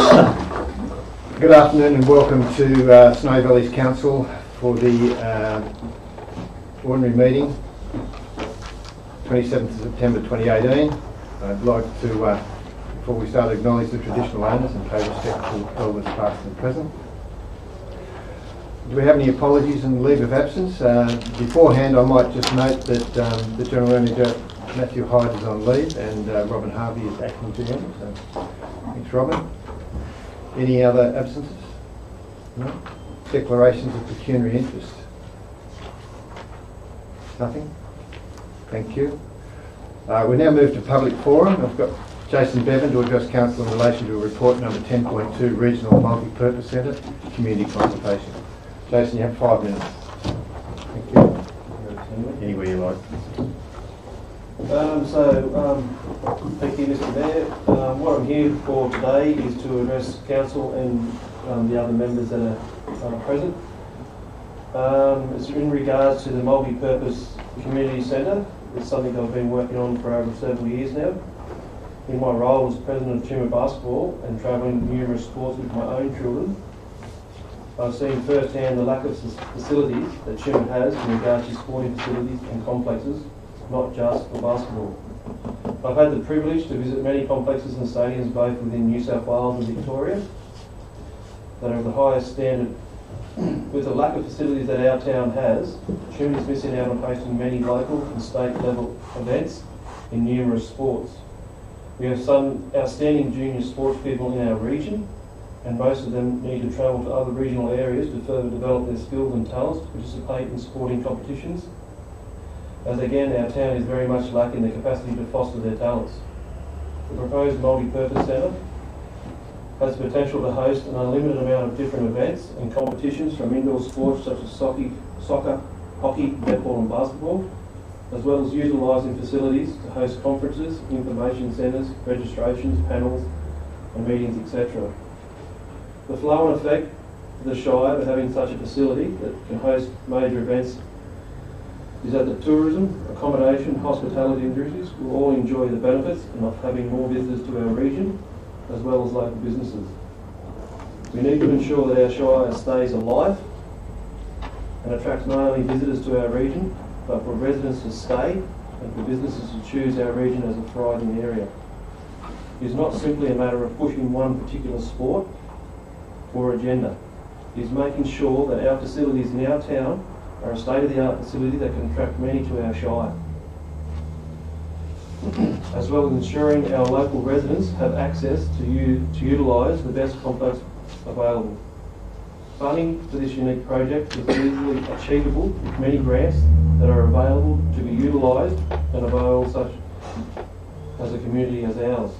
Good afternoon and welcome to Snowy Valleys Council for the ordinary meeting, 27th of September 2018. I'd like to, before we start, acknowledge the traditional owners and pay respect to elders past and present. Do we have any apologies and leave of absence? Beforehand, I might just note that the General Manager, Matthew Hyde, is on leave and Robin Harvey is acting GM. So thanks, Robin. Any other absences? No? Declarations of pecuniary interest? Nothing? Thank you. We now move to public forum. I've got Jason Bevan to address Council in relation to a report number 10.2, Regional Multi-Purpose Centre, Community Consultation. Jason, you have 5 minutes. Thank you. Anywhere you like. Thank you, Mr. Mayor. What I'm here for today is to address Council and the other members that are present. It's in regards to the multi-purpose community centre. It's something I've been working on for over several years now. In my role as President of Tumut Basketball and travelling numerous sports with my own children, I've seen firsthand the lack of facilities that Tumut has in regards to sporting facilities and complexes, not just for basketball. I've had the privilege to visit many complexes and stadiums both within New South Wales and Victoria that are of the highest standard. With the lack of facilities that our town has, Tumut is missing out on hosting many local and state level events in numerous sports. We have some outstanding junior sports people in our region, and most of them need to travel to other regional areas to further develop their skills and talents to participate in sporting competitions, as again our town is very much lacking the capacity to foster their talents. The proposed multi-purpose centre has the potential to host an unlimited amount of different events and competitions from indoor sports such as soccer, hockey, netball and basketball, as well as utilising facilities to host conferences, information centres, registrations, panels and meetings, etc. The flow and effect of the Shire of having such a facility that can host major events is that the tourism, accommodation, hospitality industries will all enjoy the benefits of having more visitors to our region, as well as local businesses. We need to ensure that our Shire stays alive and attracts not only visitors to our region, but for residents to stay and for businesses to choose our region as a thriving area. It is not simply a matter of pushing one particular sport or agenda. It is making sure that our facilities in our town are a state-of-the-art facility that can attract many to our Shire, as well as ensuring our local residents have access to utilise the best complex available. Funding for this unique project is easily achievable with many grants that are available to be utilised and avail such as a community as ours.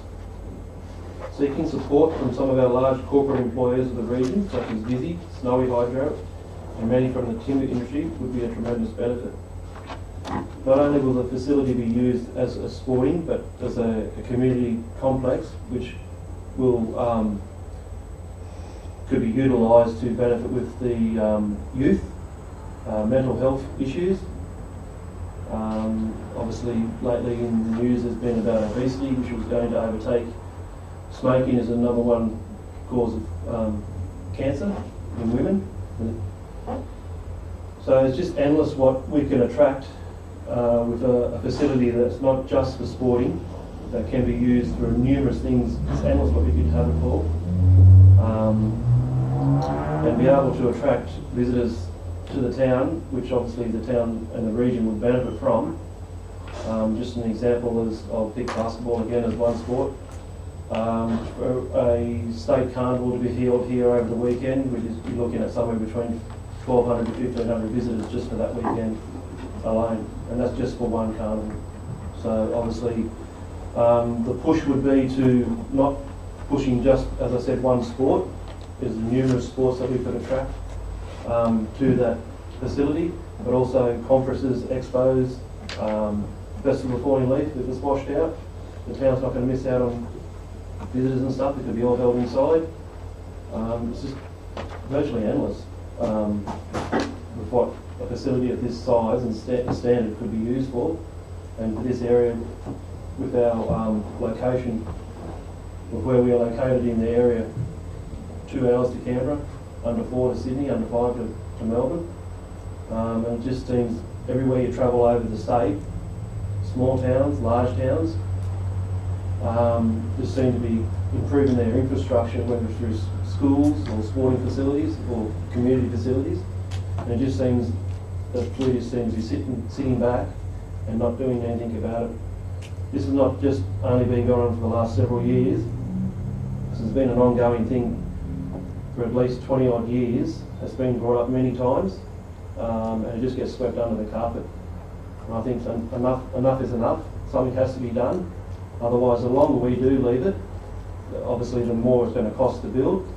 Seeking support from some of our large corporate employers of the region, such as Visy, Snowy Hydro, and many from the timber industry would be a tremendous benefit. Not only will the facility be used as a sporting, but as a community complex, which will could be utilised to benefit with the youth, mental health issues. Obviously, lately in the news there's been about obesity, which was going to overtake smoking as the number one cause of cancer in women. So it's just endless what we can attract with a facility that's not just for sporting, that can be used for numerous things. It's endless what we could have it for. And be able to attract visitors to the town, which obviously the town and the region would benefit from. Just an example is, I'll pick basketball again as one sport. For a state carnival to be held here over the weekend, we'd be looking at somewhere between 1,200 to 1,500 visitors just for that weekend alone, and that's just for one carnival. So obviously the push would be to not pushing just, as I said, one sport. There's numerous sports that we could attract to that facility, but also conferences, expos, Festival of Falling Leaf if it's washed out. The town's not going to miss out on visitors and stuff. It could be all held inside. It's just virtually endless with what a facility of this size and standard could be used for. And for this area, with our location, of where we are located in the area, 2 hours to Canberra, under 4 to Sydney, under 5 to Melbourne. And it just seems everywhere you travel over the state, small towns, large towns, just seem to be improving their infrastructure, whether it's through schools or sporting facilities or community facilities. And it just seems that we just seem to be sitting back and not doing anything about it. This has not just only been going on for the last several years. This has been an ongoing thing for at least 20 odd years. It's been brought up many times, and it just gets swept under the carpet. And I think enough is enough. Something has to be done. Otherwise, the longer we do leave it, obviously the more it's going to cost to build,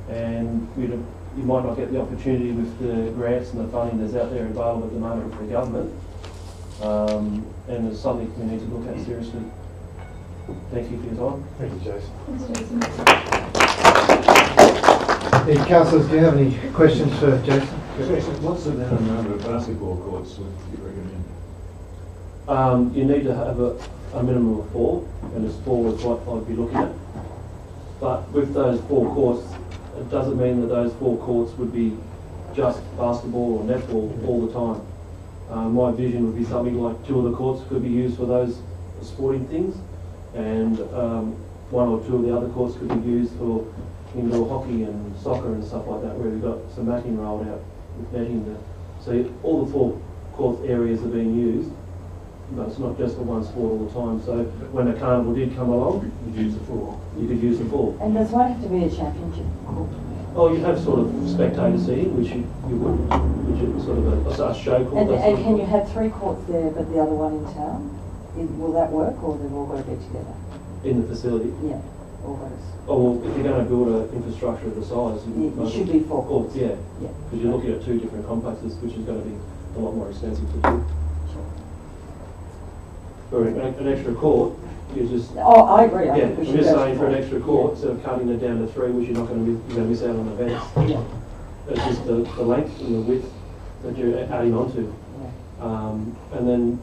and you might not get the opportunity with the grants and the funding that's out there available at the moment for the government. And it's something we need to look at seriously. Thank you for your time. Thank you, Jason. Thanks, Jason. Any councillors, do you have any questions for Jason? Jason, what's the minimum number of basketball courts that you recommend? You need to have a minimum of 4, and there's 4 is what I'd be looking at. But with those 4 courts, it doesn't mean that those 4 courts would be just basketball or netball all the time. My vision would be something like 2 of the courts could be used for those sporting things, and 1 or 2 of the other courts could be used for indoor hockey and soccer and stuff like that, where we've got some matting rolled out with netting there. So all the 4 court areas are being used, but it's not just for one sport all the time. So when a carnival did come along, you could use the 4. You could use the 4. And does one have to be a championship court? Oh, you have sort of spectator seating, which you would, which is sort of a show court. And can you have 3 courts there but the other one in town? Will that work, or they've all got to be together? In the facility? Yeah, always. Oh, well, if you're going to build an infrastructure of the size, It should be 4 courts. Yeah, Yeah. because you're looking at 2 different complexes, which is going to be a lot more expensive to do. For an extra court, you just... Oh, I agree. Yeah, I I'm think we should just go saying for an four. extra court, instead of cutting it down to 3, which you're not going to miss out on events. Yeah. It's just the length and the width that you're adding on to. Yeah. And then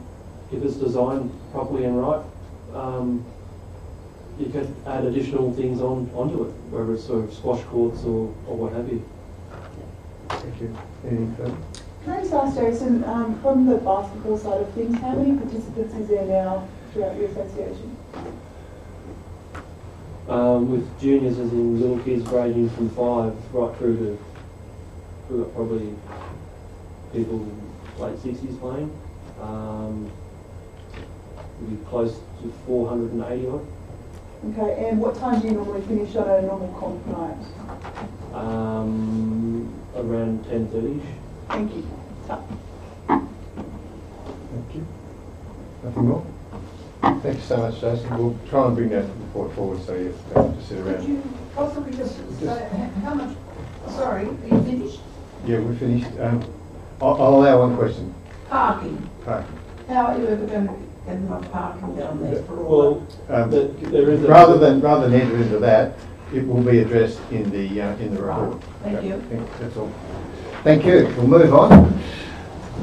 if it's designed properly and right, you can add additional things onto it, whether it's sort of squash courts or what have you. Thank you. Anything further? Can I just ask Jason, from the basketball side of things, how many participants is there now throughout your association? With juniors, as in little kids ranging from 5 right through to, we've got probably people late 60s playing. We'll be close to 480 odd. Okay, and what time do you normally finish on a normal comp night? Around 10:30ish. Thank you. Thank you. Nothing more? Thanks so much, Jason. We'll try and bring that report forward so you don't have to sit Could around. you possibly just say how much, sorry, are you finished? Yeah, we're finished. I'll allow one question. Parking. Parking. How are you ever going to get enough parking down there for all Well, there is a... Rather than enter into that, it will be addressed in the report. Thank you. That's all. Thank you. We'll move on.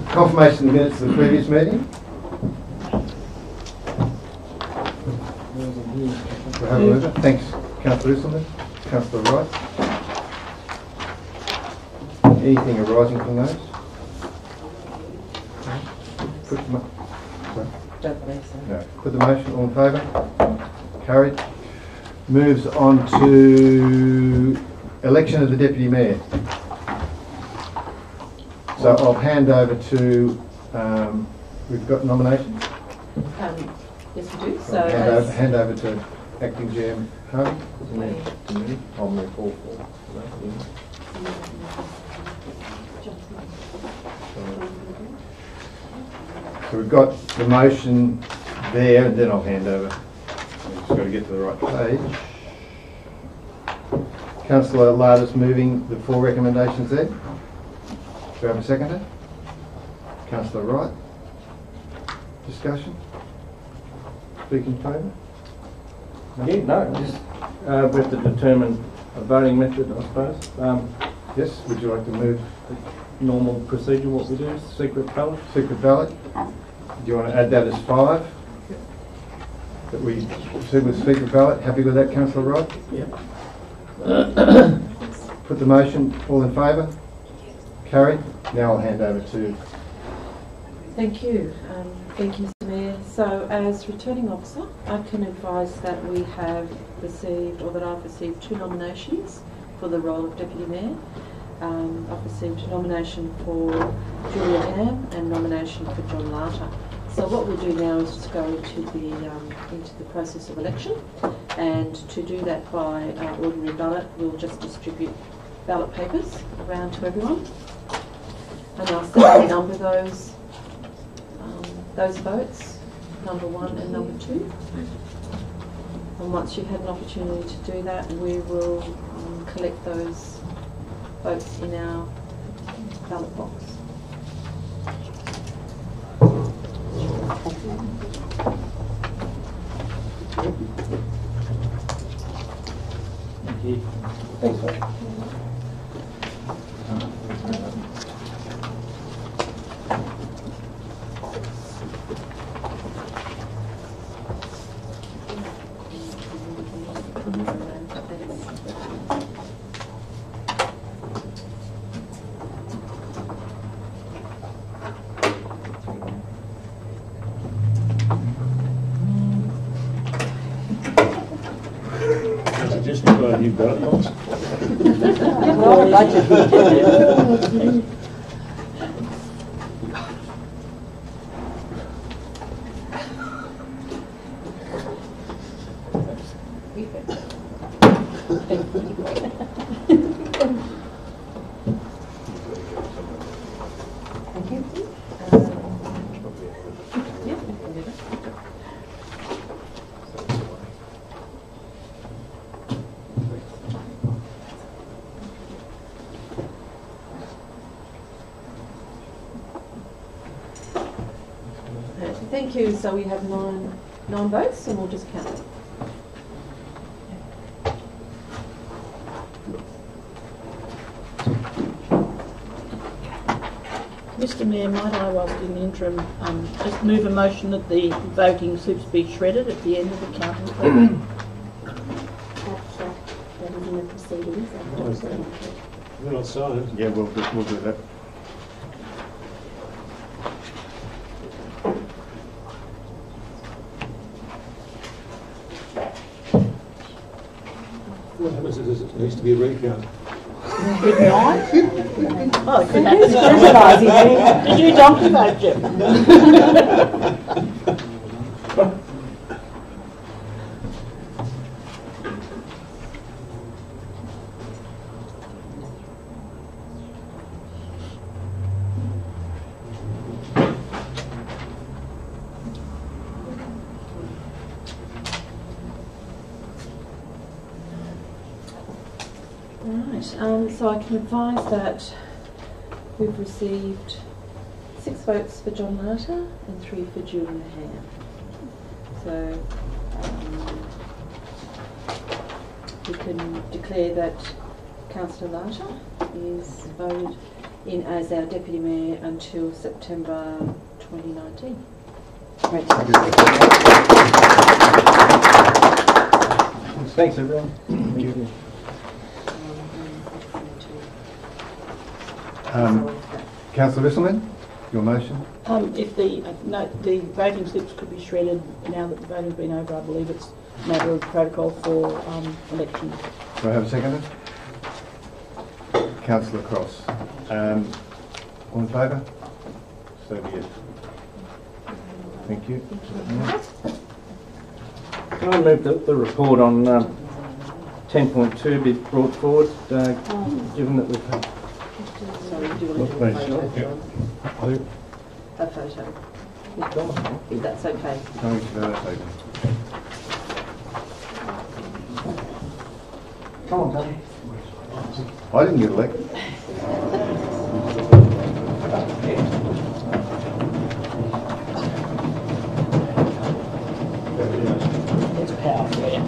Confirmation of the minutes of the previous meeting. We'll have a mover. Thanks, Councillor Isselman. Councillor Wright. Anything arising from those? Put the Don't believe so. no. Put the motion. All in favour? Carried. Moves on to election of the Deputy Mayor. So I'll hand over to, we've got nominations? Yes, we do. So Hand over to Acting GM Harvey. I'll move all for that. So we've got the motion there, and then I'll hand over. I've just got to get to the right page. Councillor Lardis moving the 4 recommendations there. Do we have a seconder? Councillor Wright. Discussion? Speak in favour? Yeah, no, just we have to determine a voting method, I suppose. Yes, would you like to move Normal procedure, what we do, secret ballot. secret ballot? Do you want to add that as 5? That we proceed with secret ballot? Happy with that, Councillor Wright? Yeah. Put the motion. All in favour? Carried. Now I'll hand over to... Thank you. Thank you, Mr Mayor. So, as returning officer, I can advise that we have received, or that I've received 2 nominations for the role of Deputy Mayor. I've received a nomination for Julia Ham and nomination for John Larter. So what we'll do now is to go into the process of election, and to do that by ordinary ballot, we'll just distribute ballot papers around to everyone, and I'll simply number those votes, number 1 and number 2. And once you've had an opportunity to do that, we will collect those votes in our ballot box. Thank you. Thanks, mate. Just buy a new ballot box. Well, budget. Thank you. Yeah, we can do that. Thank you. So we have nine votes, and we'll just count them. Mr Mayor, might I, whilst in the interim, just move a motion that the voting slips be shredded at the end of the counting process? That is in the proceedings. They're not signed. Yeah, we'll do that. What happens is it needs to be a recount. Midnight? Oh, it could happen. Scrutinising, eh? Did you donkey vote, Jim? Right, so I can advise that we've received 6 votes for John Larter and 3 for Julia Ham. So we can declare that Councillor Larter is voted in as our Deputy Mayor until September 2019. Great. Thanks, everyone. Thank you. Councillor Risselman, your motion. If the voting slips could be shredded now that the voting's been over, I believe it's a matter of protocol for elections. Do I have a seconder? Councillor Cross. All in favour? So be it. Thank you. Can I move the report on 10.2 be brought forward, given that we've had... Sorry, do you want to do a photo? If that's okay. Come on, Tony. I didn't get elected. It's powerful, yeah.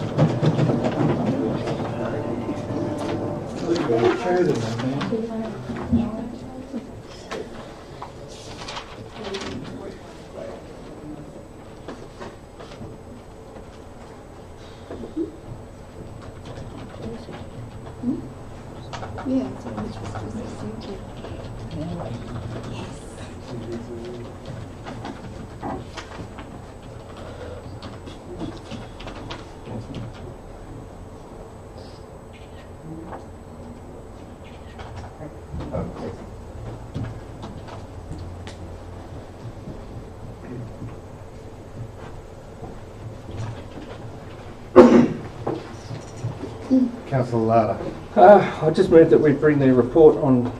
Councillor Larder. I just moved that we bring the report on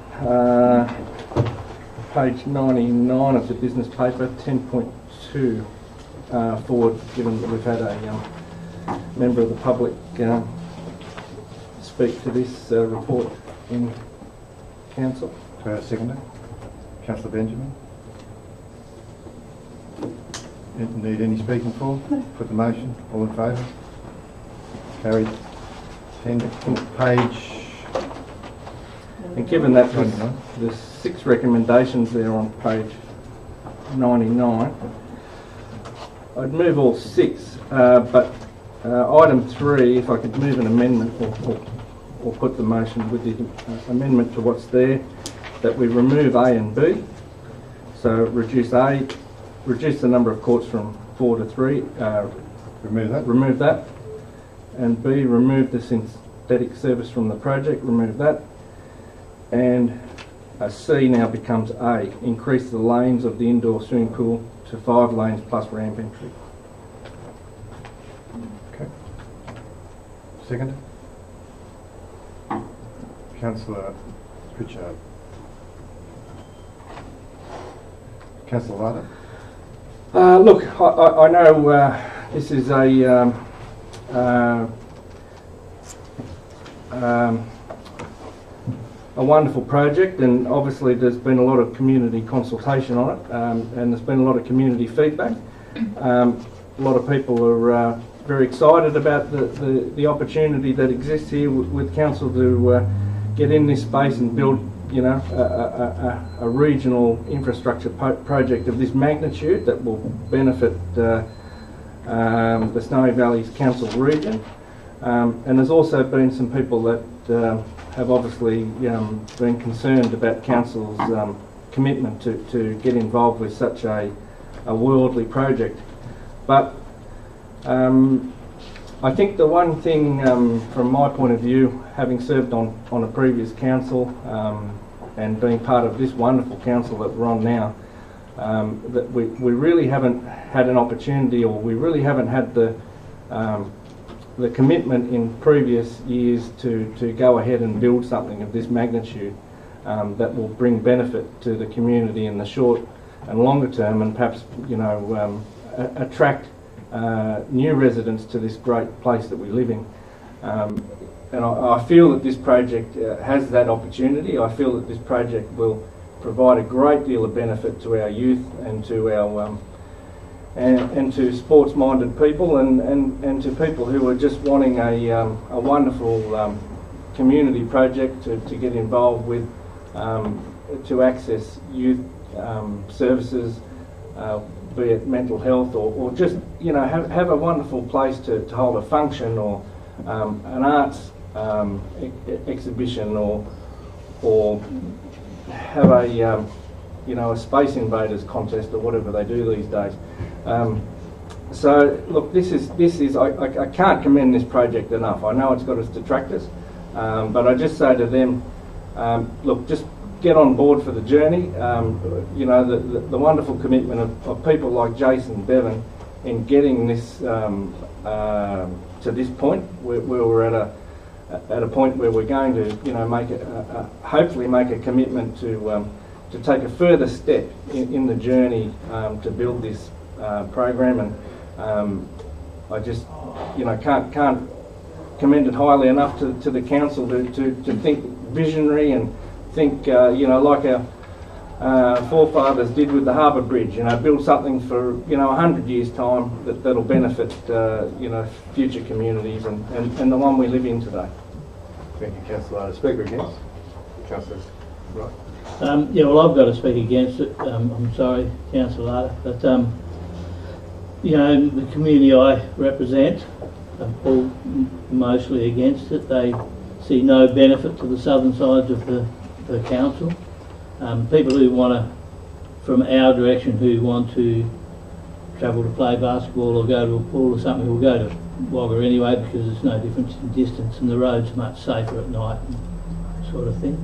page 99 of the business paper, 10.2, forward, given that we've had a member of the public speak to this report in council. Do I have a seconder? Councillor Benjamin. Need any speaking for? Put the motion. All in favour? Carried. 10, page. And given that there's 6 recommendations there on page 99, I'd move all 6, but item 3, if I could move an amendment or put the motion with the amendment to what's there, that we remove A and B. So reduce A, reduce the number of courts from 4 to 3. Remove that. And B, remove the synthetic service from the project, remove that. And C now becomes A, increase the lanes of the indoor swimming pool to 5 lanes plus ramp entry. Okay. Second. Councillor Pritchard. Councillor Larder. Look, I know this is a wonderful project, and obviously there's been a lot of community consultation on it, and there's been a lot of community feedback. A lot of people are very excited about the opportunity that exists here with council to get in this space and build, you know, a regional infrastructure project of this magnitude that will benefit the Snowy Valleys Council region. And there's also been some people that have obviously been concerned about council's commitment to get involved with such a worldly project. But I think the one thing from my point of view, having served on a previous council and being part of this wonderful council that we're on now, that we really haven't had an opportunity, or we really haven't had the commitment in previous years to go ahead and build something of this magnitude that will bring benefit to the community in the short and longer term, and perhaps, you know, attract new residents to this great place that we live in. And I feel that this project has that opportunity. I feel that this project will provide a great deal of benefit to our youth and to our and to sports-minded people, and to people who are just wanting a wonderful community project to get involved with, to access youth services, be it mental health, or just, you know, have a wonderful place to hold a function, or an arts exhibition, or have a you know, a Space Invaders contest or whatever they do these days. So look, this is I can't commend this project enough. I know it's got its detractors, but I just say to them, look, just get on board for the journey. You know, the wonderful commitment of people like Jason Bevan in getting this to this point, where we're at a point where we're going to, you know, make hopefully make a commitment to take a further step in the journey to build this program. And I just, you know, can't commend it highly enough to the council to think visionary and think, you know, like our forefathers did with the Harbour Bridge. You know, build something for, you know, 100 years' time that'll benefit, you know, future communities and the one we live in today. Thank you, Councillor. Speaker against? Councillor Wright. Yeah, well, I've got to speak against it. I'm sorry, Councillor, but you know, the community I represent are all mostly against it. They see no benefit to the southern sides of the per council. People who want to, from our direction, who want to travel to play basketball or go to a pool or something, will go to Wagga anyway, because there's no difference in distance and the roads are much safer at night and sort of thing.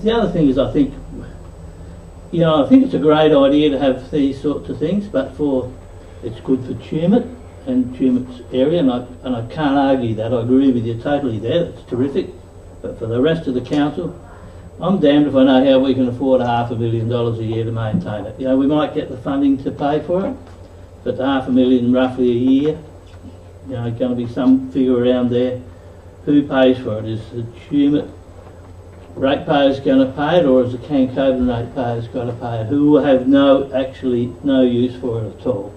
The other thing is, I think it's a great idea to have these sorts of things, but it's good for Tumut and Tumut's area, and I can't argue that. I agree with you totally there. It's terrific, but for the rest of the council, I'm damned if I know how we can afford $500,000 a year to maintain it. We might get the funding to pay for it, but the $500,000 roughly a year, going to be some figure around there. Who pays for it? Is the Tumut ratepayers going to pay it, or is the Cancoban ratepayers going to pay it? Who will have no use for it at all?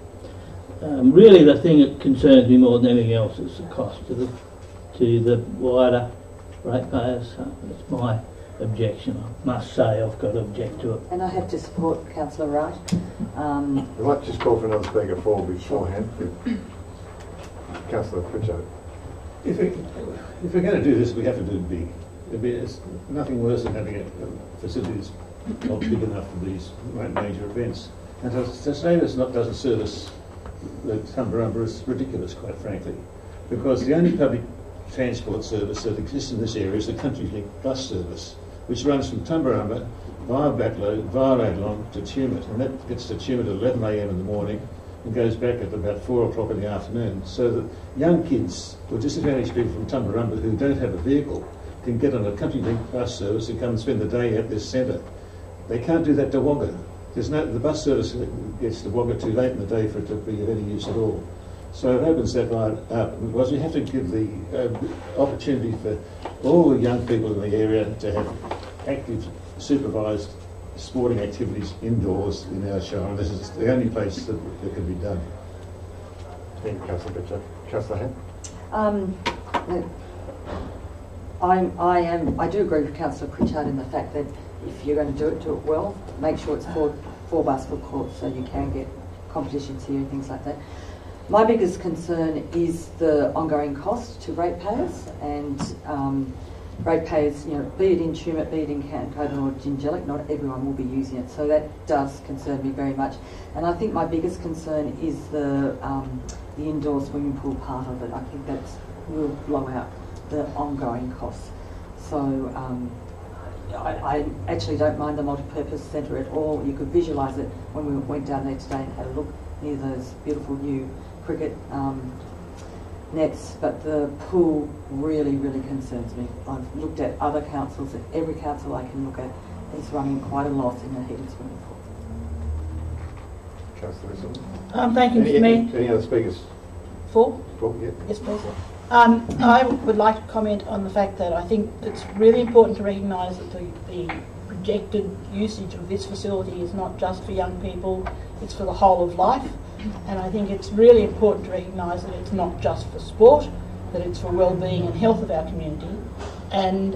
Really, the thing that concerns me more than anything else is the cost to the wider ratepayers. That's my objection. I must say I've got to object to it. And I have to support Councillor Wright. We might just call for another speaker beforehand. Councillor Pritchard. If we're going to do this, we have to do it big. There's nothing worse than having facilities not big enough for these major events. And to say this doesn't service the Tumbarumba is ridiculous, quite frankly, because the only public transport service that exists in this area is the Country Link bus service, which runs from Tumbarumba via Backlow, via Adlon to Tumut, and that gets to Tumut at 11 a.m. in the morning and goes back at about 4 o'clock in the afternoon, so that young kids or disadvantaged people from Tumbarumba who don't have a vehicle can get on a Country Link bus service and come and spend the day at this centre. They can't do that to Wagga. The bus service gets to Wagga too late in the day for it to be of any use at all. So it opens that right up, because we have to give the opportunity for all the young people in the area to have active, supervised sporting activities indoors in our shire, and this is the only place that can be done. Thank you, Councillor Pritchard. Councillor Hand? I do agree with Councillor Pritchard in the fact that if you're going to do it well. Make sure it's four basketball courts so you can get competitions here and things like that. My biggest concern is the ongoing cost to ratepayers, and ratepayers, be it in Tumut, be it in Cancoban or Jingellic, not everyone will be using it. So that does concern me very much. And I think my biggest concern is the indoor swimming pool part of it. I think that will blow out the ongoing costs. So I actually don't mind the multi-purpose centre at all. You could visualise it when we went down there today and had a look near those beautiful new cricket nets, but the pool really, really concerns me. I've looked at other councils, and every council I can look at is running quite a lot in a heated swimming pool. Councillor Isabel. Thank you, Mr. Mayor. Any other speakers? Four? Yeah. Yes, please. I would like to comment on the fact that I think it's really important to recognise that the projected usage of this facility is not just for young people, it's for the whole of life. And I think it's really important to recognise that it's not just for sport, that it's for well-being and health of our community. And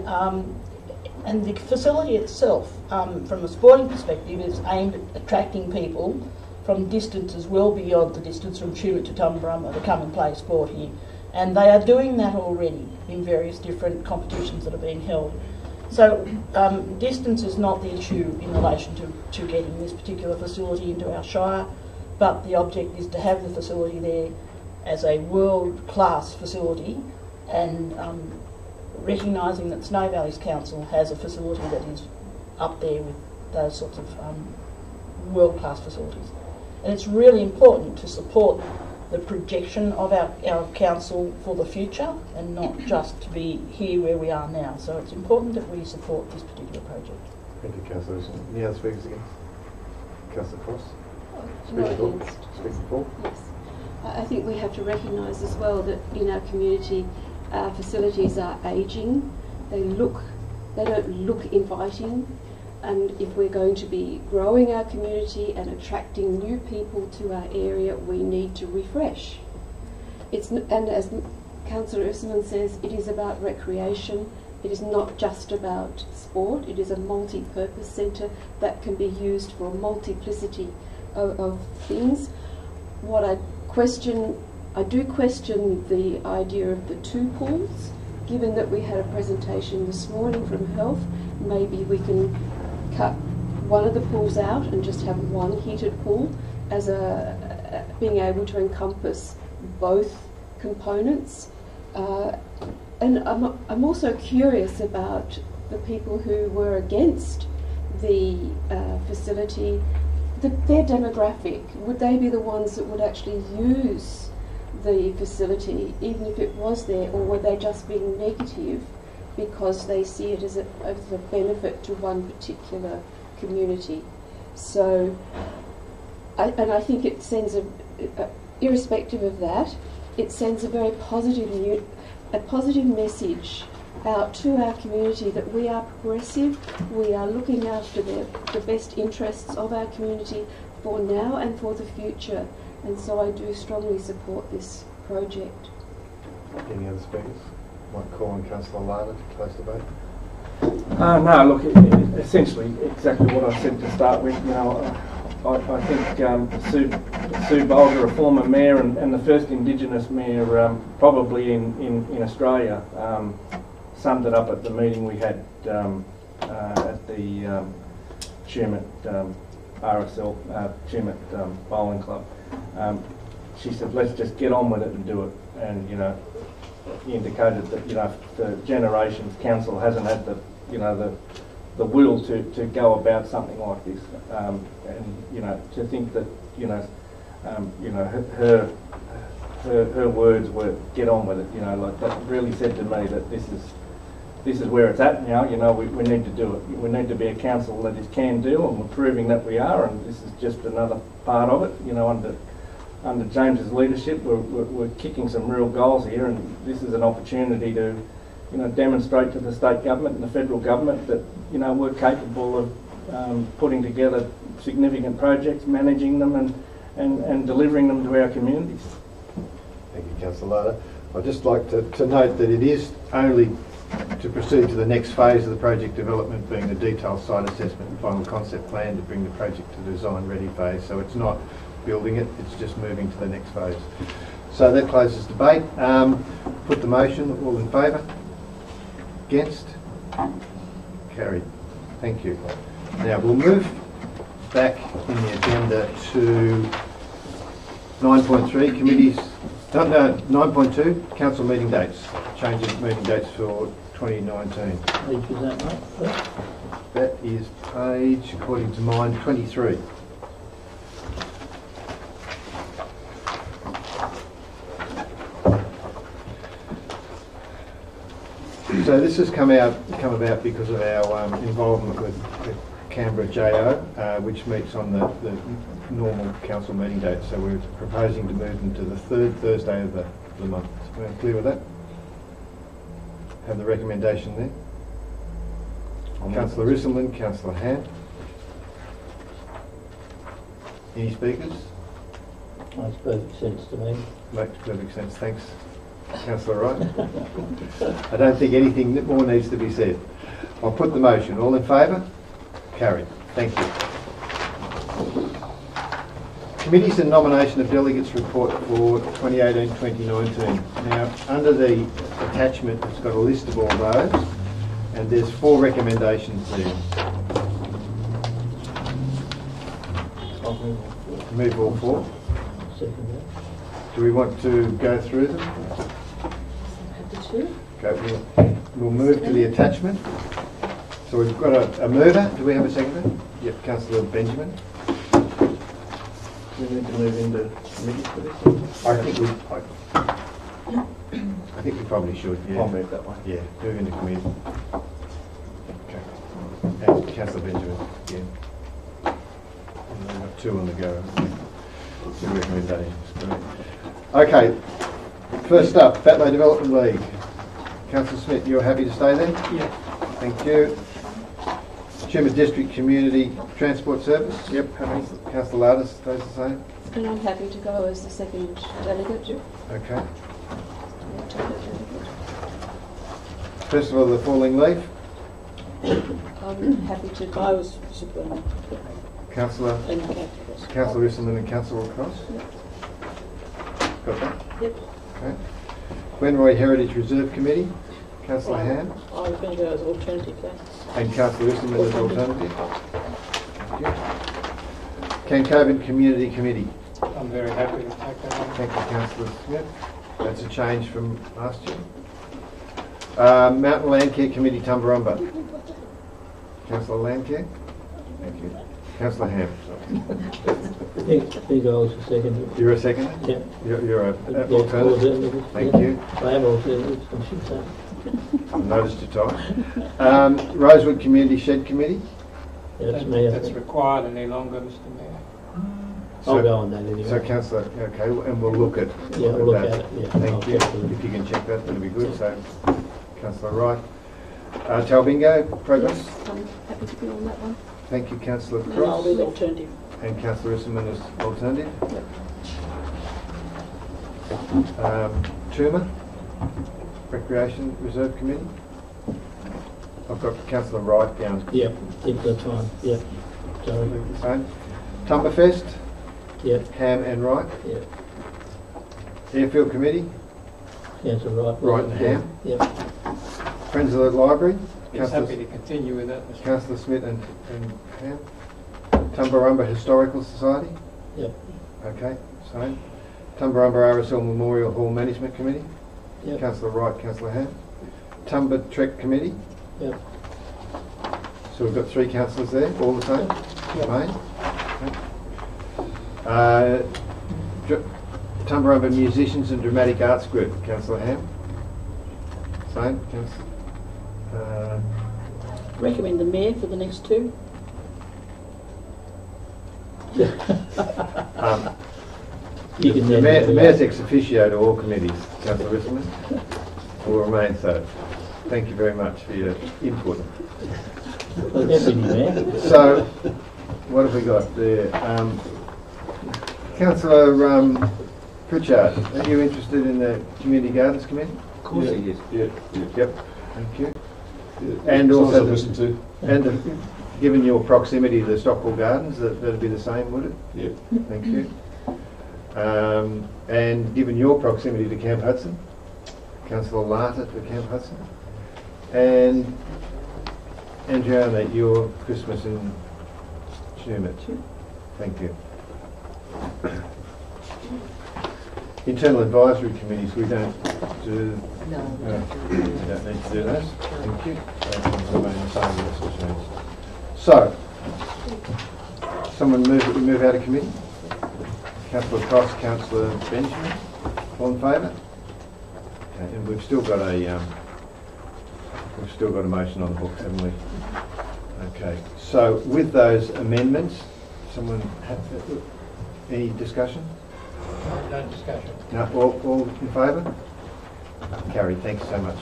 the facility itself, from a sporting perspective, is aimed at attracting people from distances well beyond the distance from Tumut to Tumbarumba to come and play sport here. And they are doing that already in various different competitions that are being held. So distance is not the issue in relation to getting this particular facility into our shire, but the object is to have the facility there as a world-class facility, and recognising that Snow Valleys Council has a facility that is up there with those sorts of world-class facilities. And it's really important to support the projection of our council for the future, and not just to be here where we are now. So it's important that we support this particular project. Thank you, Councillor. Any other speakers against? Councillor Cross? Speaker for? Yes. I think we have to recognise as well that in our community, our facilities are ageing. They don't look inviting. And if we're going to be growing our community and attracting new people to our area, we need to refresh. And as Councillor Usman says, it is about recreation. It is not just about sport. It is a multi-purpose centre that can be used for a multiplicity of things. What I do question the idea of the two pools, given that we had a presentation this morning from Health maybe we can cut one of the pools out and just have one heated pool as being able to encompass both components. And I'm also curious about the people who were against the facility, their demographic. Would they be the ones that would actually use the facility, even if it was there, or were they just being negative because they see it as a benefit to one particular community? So, I think it sends irrespective of that, it sends a very positive message out to our community that we are progressive, we are looking after the best interests of our community for now and for the future. And so I do strongly support this project. Any other speakers? Might call on Councillor Lara to close the vote. No, look, essentially exactly what I said to start with. You know, I think Sue Bolger, a former mayor and the first Indigenous mayor probably in Australia, summed it up at the meeting we had at the Tumut RSL, Tumut Bowling Club. She said, let's just get on with it and do it. And, you know, he indicated that, you know, the generations council hasn't had the will to go about something like this. And, you know, to think that, her words were get on with it, you know, like that really said to me that this is where it's at now. You know, we need to do it. We need to be a council that is can do, and we're proving that we are, and this is just another part of it. You know, under James's leadership, we're kicking some real goals here, and this is an opportunity to, you know, demonstrate to the state government and the federal government that, you know, we're capable of putting together significant projects, managing them, and delivering them to our communities. Thank you, Councillor Lara. I'd just like to note that it is only to proceed to the next phase of the project development, being the detailed site assessment and final concept plan to bring the project to the design ready phase. So it's not building it, it's just moving to the next phase. So that closes debate. Put the motion, all in favour? Against? Carried. Thank you. Now we'll move back in the agenda to 9.3, committees. No, 9.2, council meeting dates. Change of meeting dates for 2019. Page is that, mate? That is page, according to mine, 23. So this has come about because of our involvement with the Canberra JO, which meets on the normal council meeting date. So we're proposing to move them to the third Thursday of the month. Are we clear with that? Have the recommendation there. Councillor Risselman, Councillor Han. Any speakers? Makes perfect sense to me. Makes perfect sense. Thanks, Councillor Wright. I don't think anything more needs to be said. I'll put the motion. All in favour? Carried. Thank you. Committees and nomination of delegates report for 2018-2019. Now, under the attachment, it's got a list of all those, and there's 4 recommendations there. Move all 4. Second that. Do we want to go through them? Okay, we'll move to the attachment. So we've got a mover. Do we have a seconder? Yep, Councillor Benjamin. Do we need to move into committees for this? I think we probably should. Yeah. I'll move that way. Yeah, move into committee. Okay. And Councillor Benjamin again. And we've got 2 on the go. 2 recommendations. Okay. First up, Batlow Development League. Councillor Smith, you're happy to stay there? Yeah. Thank you. Tumut District Community Transport Service. Yep. Councillor Lardis stays the same. And I'm happy to go as the second delegate. Okay. First of all, the falling leaf. I'm happy to go. I was supporting Councillor Risselman and Councillor Cross. Yep. Got that? Yep. Okay. Glenroy Heritage Reserve Committee. Councillor Ham? I was going to go as alternative then. And Councillor Isselman as alternative? Thank you. Cancobin Community Committee. I'm very happy to take that on. Thank you, Councillor Smith. That's a change from last year. Mountain Landcare Committee, Tumbarumba. Councillor Landcare? Thank you. Councillor Ham, I think I was a second. you're a second? Yeah. You're an alternative? Thank you. I am alternative, I should say. I noticed your time. Rosewood Community Shed Committee? That's me, I That's think. required any longer, Mr Mayor. I'll go on that anyway. So Councillor, okay, and we'll look at Yeah, we'll look that. at it, yeah. Thank I'll you. check with it. If you can check that, that'll be good. So, Councillor Wright. Talbingo, progress? Yes, I'm happy to be on that one. Thank you, Councillor And I'll Cross. be the alternative. And Councillor Isselman as alternative. Tumut, Recreation Reserve Committee. I've got Councillor Wright down. Yep, take the time, yep. Sorry. Same. Tumberfest, Yep, Ham and Wright. yep. Airfield Committee, Councillor Wright. Wright and Ham. Yep. Friends of the Library, Yes, happy Councillor to continue with that, Mr Mayor. Councillor Smith and Ham. Tumbarumba Historical Society. Yep. Okay, same. Tumbarumba RSL Memorial Hall Management Committee. Yep. Councillor Wright, Councillor Ham. Tumber Trek Committee. Yep. So we've got 3 councillors there, all the same? Yep. Main? Okay. Tumbarumba Musicians and Dramatic Arts Group, Councillor Ham. Same, Councillor. Recommend the mayor for the next 2. You can The then- Mayor's ex officio to all committees, Councillor Isselman, will remain so. Thank you very much for your input. Well, Deputy Mayor. So, what have we got there? Councillor Pritchard, are you interested in the Community Gardens Committee? Of course he is. Yeah, yeah. Yep, thank you. Yeah. And As long as also I listen to. Given your proximity to the Stockwell Gardens, that'd be the same, would it? Yeah. Thank you. And given your proximity to Camp Hudson, Councillor Larter to Camp Hudson, and Adriana, your Christmas in Tumut. Thank you. Internal advisory committees, we don't do. No. We don't need to do those. Thank you. Remain the same unless we change. So, someone move that we move out of committee. Councillor Cross, Councillor Benjamin, all in favour? Okay, and we've still got a motion on the books, haven't we? Okay. So with those amendments, someone have any discussion? No discussion. No, all in favour? Carried. Thanks so much.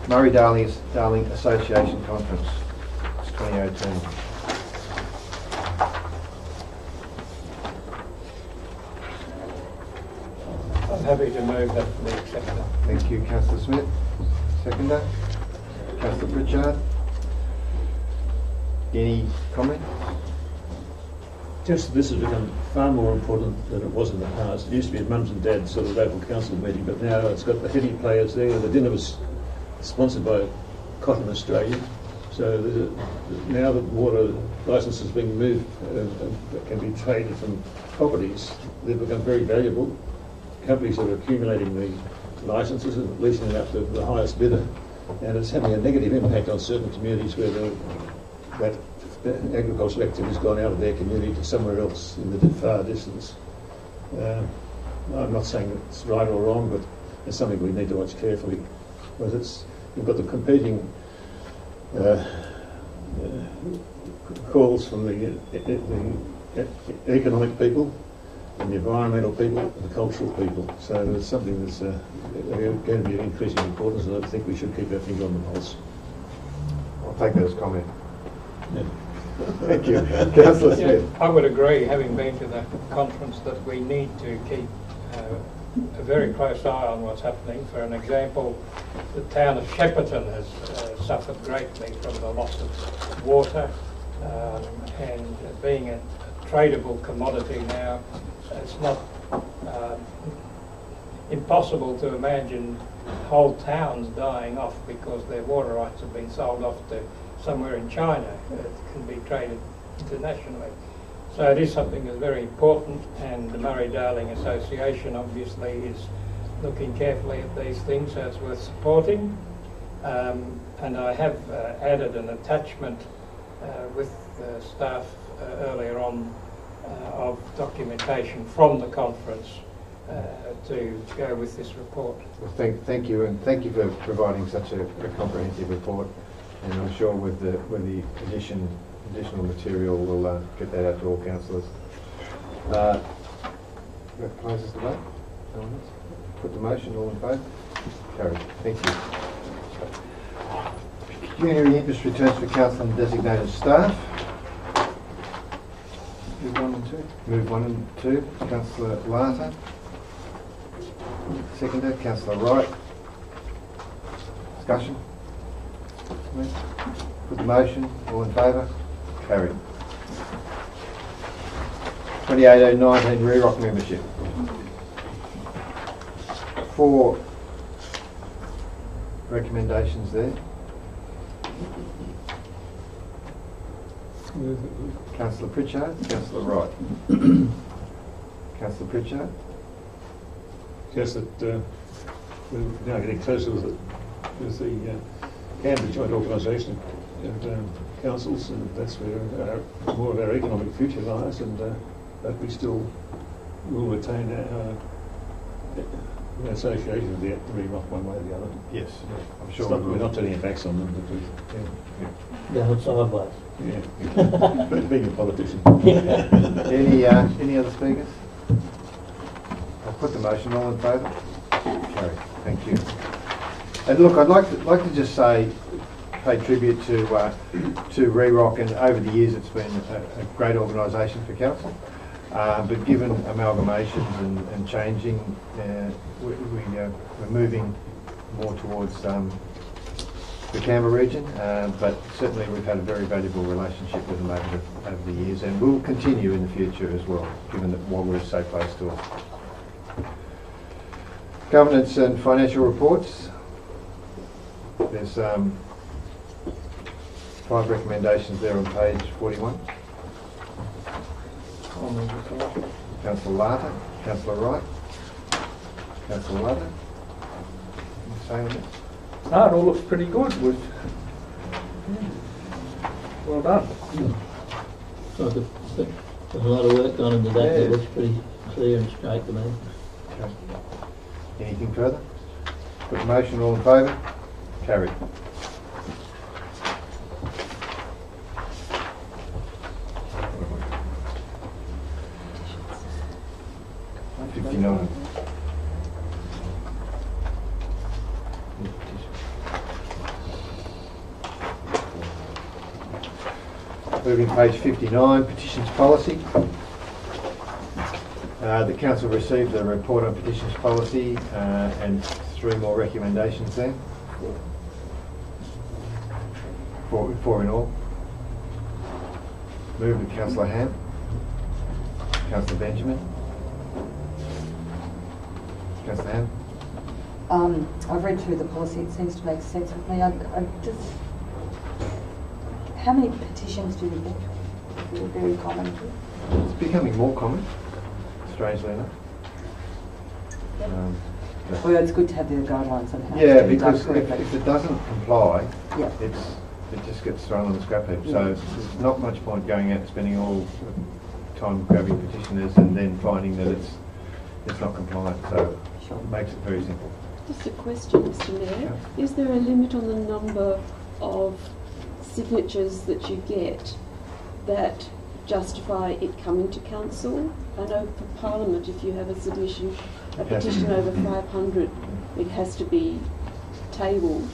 Murray-Darling Association Conference, it's 2018. I'm happy to move that to be accepted. Thank you, Councillor Smith. Seconder. Councillor Pritchard. Any comment? Just this has become far more important than it was in the past. It used to be a mums and dads sort of local council meeting, but now it's got the heavy players there. The dinner was sponsored by Cotton Australia, so now that water licences being moved can be traded from properties, they've become very valuable. Companies are accumulating the licences and leasing them out to the highest bidder, and it's having a negative impact on certain communities where that agricultural activity has gone out of their community to somewhere else in the far distance. I'm not saying it's right or wrong, but it's something we need to watch carefully, because you've got the competing calls from the economic people and the environmental people and the cultural people. So it's something that's going to be of increasing importance, and I think we should keep our finger on the pulse. I'll take that as comment. Yeah. Thank you. Councillor Smith. I would agree, having been to the conference, that we need to keep a very close eye on what's happening. For an example, the town of Shepparton has suffered greatly from the loss of water, and being a tradable commodity now, it's not impossible to imagine whole towns dying off because their water rights have been sold off to somewhere in China. It can be traded internationally. So it is something that's very important, and the Murray-Darling Association obviously is looking carefully at these things, so it's worth supporting. And I have added an attachment with staff earlier on of documentation from the conference to go with this report. Well, thank you, and thank you for providing such a comprehensive report. And I'm sure with the additional material, we'll get that out to all councillors. That closes the vote. No one else? Put the motion. All in favour? Carried. Thank you. Pecuniary interest returns for council and designated staff. Move 1 and 2. Move 1 and 2. Councillor Larter. Seconder, Councillor Wright. Discussion? Put the motion. All in favour? Carried. 2018-19 REROC membership. 4 recommendations there. Councillor Pritchard, Councillor Wright. Councillor Pritchard. Yes, that we're now getting closer with the Canberra Joint Organisation of councils, and that's where more of our economic future lies, and but we still will retain our association with the REROC one way or the other. Yes, I'm sure We're not turning our backs on them, but Down sideways. but being a politician. Any other speakers? I'll put the motion. All in favour? Carried. Thank you. And look, I'd like to just say, pay tribute to REROC, and over the years it's been a great organisation for council. But given amalgamations and changing, we're moving more towards the Canberra region. But certainly we've had a very valuable relationship with them over the years, and will continue in the future as well, given that Wagga is so close to us. Governance and financial reports. There's 5 recommendations there on page 41. Councillor Larter, Councillor Wright, Councillor Larter. Say on it. No, it all looks pretty good. Well done. So there's a lot of work gone into that. Yeah. It looks pretty clear and straight to me. Okay. Anything further? Put the motion. All in favour? Carried. Moving to page 59, petitions policy. The council received a report on petitions policy and 3 more recommendations there. 4 in all. Move with Councillor Ham. Councillor Benjamin. Councillor Ham. I've read through the policy. It seems to make sense with me. How many petitions do we get? They're very common. It's becoming more common, strangely enough. Well, it's good to have the guidelines on how Yeah, to be done because correctly. if it doesn't comply, Yeah. it just gets thrown on the scrap heap. So there's not much point going out and spending all the time grabbing petitioners and then finding that it's not compliant. So it makes it very simple. Just a question, Mr. Mayor. Is there a limit on the number of signatures that you get that justify it coming to council? I know for Parliament, if you have a petition over 500, it has to be tabled.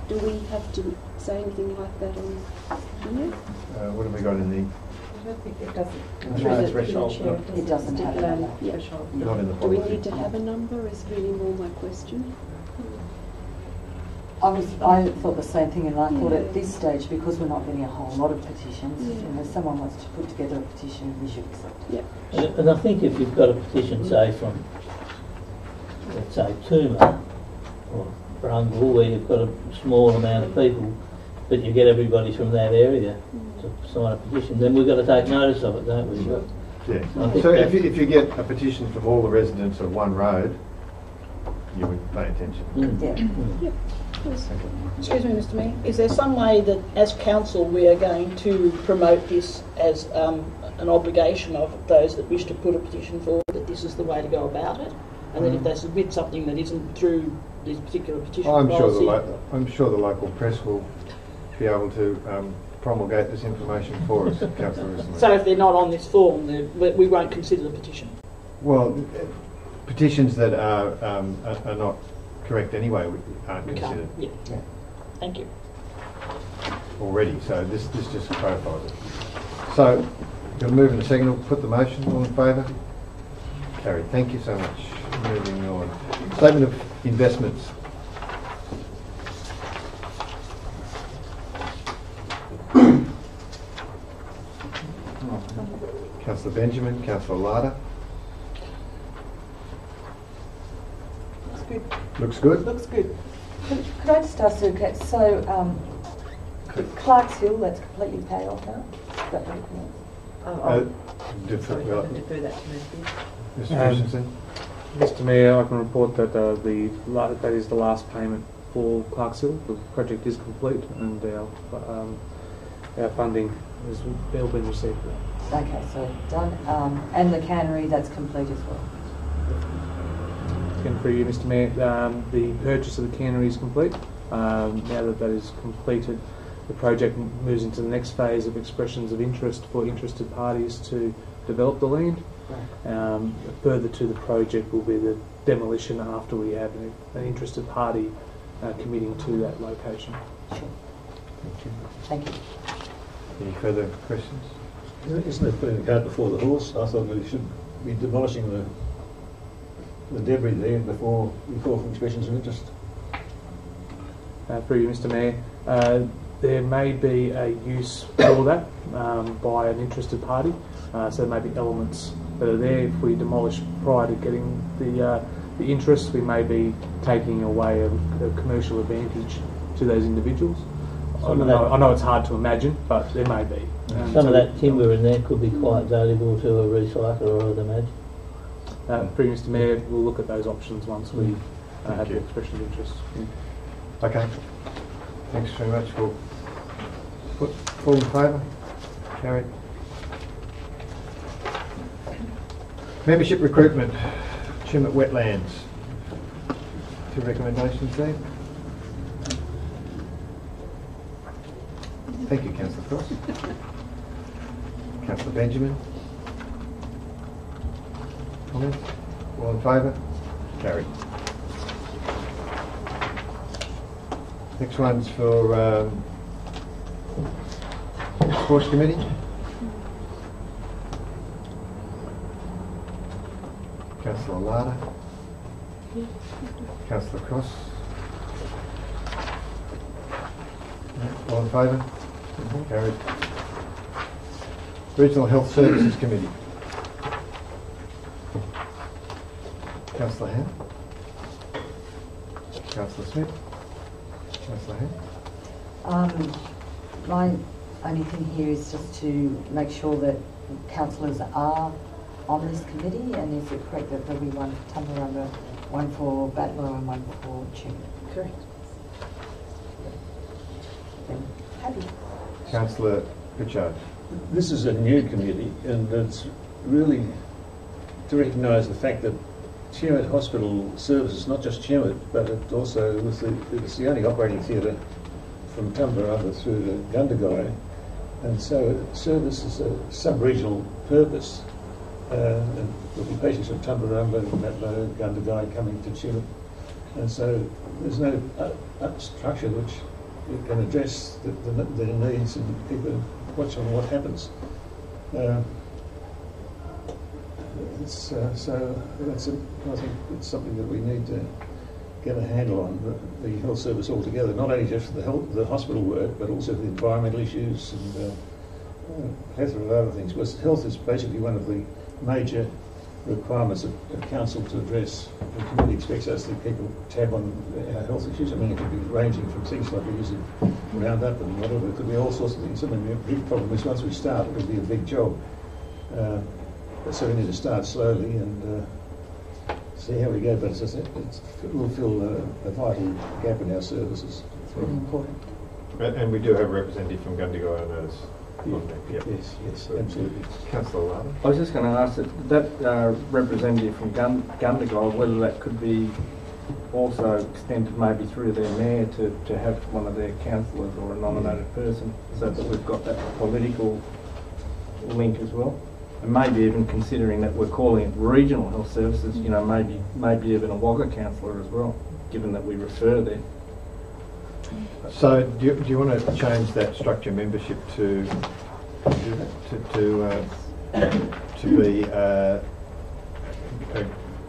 Do we have to say anything like that on here? What have we got in the? I don't think it doesn't. No, threshold. It doesn't have a threshold. Not in the Do we policy. need to have a number is really more my question. I thought the same thing, and I thought at this stage, because we're not getting a whole lot of petitions, if someone wants to put together a petition, we should accept it. Yeah. And I think if you've got a petition, say from let's say Tumut or Brungle, where you've got a small amount of people, but you get everybody from that area to sign a petition, then we've got to take notice of it, don't we? Yeah. I think So if you get a petition from all the residents of one road, you would pay attention. Yeah. Excuse me, Mr. Mayor. Is there some way that, as council, we are going to promote this as an obligation of those that wish to put a petition forward, that this is the way to go about it, and that if they submit something that isn't through this particular petition policy, I'm sure the local press will be able to promulgate this information for us, Councillor Ismail. so if they're not on this form, we won't consider the petition. Well, petitions that are not correct anyway aren't considered. Yeah. Thank you. Already, so this just clarifies it. So, going to move in a second. We'll put the motion. All in favour? Carried. Thank you so much. Moving on. Statement of investments. Councillor Benjamin, Councillor Larder. Looks good. Looks good. Looks good. Could I just ask you, okay, so Clark's Hill, that's completely paid off now? Is that right? Defer that to Mr. Mr. Christensen. Mr. Mayor, I can report that that is the last payment for Clark's Hill. The project is complete, and our funding has all been received. Okay, so done. And the cannery, that's complete as well? Again, for you, Mr. Mayor, the purchase of the cannery is complete. Now that that is completed, the project moves into the next phase of expressions of interest for interested parties to develop the land. Right. Further to the project will be the demolition after we have an interested party committing to that location. Sure. Thank you. Any further questions? Isn't it putting the cart before the horse? I thought we should be demolishing the debris there before we call for expressions of interest. For you, Mr. Mayor, there may be a use for that by an interested party. So there may be elements that are there. If we demolish prior to getting the interest, we may be taking away a commercial advantage to those individuals. I know it's hard to imagine, but there may be. Some of that timber in there could be quite valuable to a recycler, I would imagine. For you, Mr. Mayor, we'll look at those options once we have the expression of interest. Okay. Thanks very much. We'll put all in favour? Carried. Membership recruitment, Tumut Wetlands. 2 recommendations there. Thank you, Councillor Cross. Councillor Benjamin. Comments? All in favour? Carried. Next one's for Sports Committee. Councillor Larder. Councillor Cross. All in favour? Carried. Regional Health Services Committee. Councillor Ham. Councillor Smith. Councillor Ham. My only thing here is just to make sure that councillors are on this committee, and is it correct that there'll be one for Tumut, one for Battler and one for Tumut? Correct. Happy. Councillor Pritchard. This is a new committee, and it's really to recognise the fact that Tumut Hospital services not just Tumut, but it also it's the only operating theatre from Tumut through to Gundagai, and so it services a sub-regional purpose. And there'll be patients from Tumbarumba, Matlo, Gundagai coming to Tumut, and so there's no structure which can address their needs and keep a watch on what happens. So I think it's something that we need to get a handle on, the health service altogether, not only just the hospital work, but also the environmental issues and a plethora of other things. Because health is basically one of the major requirements of council to address. The committee expects us to keep a tab on our health issues. I mean, it could be ranging from things like the use of Roundup and whatever. It could be all sorts of things. I mean, the big problem is once we start, it'll be a big job. So we need to start slowly and see how we go. But we'll fill a vital gap in our services. It's really important. And we do have a representative from Gundagai, I notice. Yes, absolutely. Councillor Lada. I was just going to ask that representative from Gundagai, whether that could be also extended maybe through their mayor to have one of their councillors or a nominated person, so that we've got that political link as well. And maybe even considering that we're calling it regional health services, you know, maybe even a Wagga councillor as well, given that we refer there. So do you want to change that structure membership to be a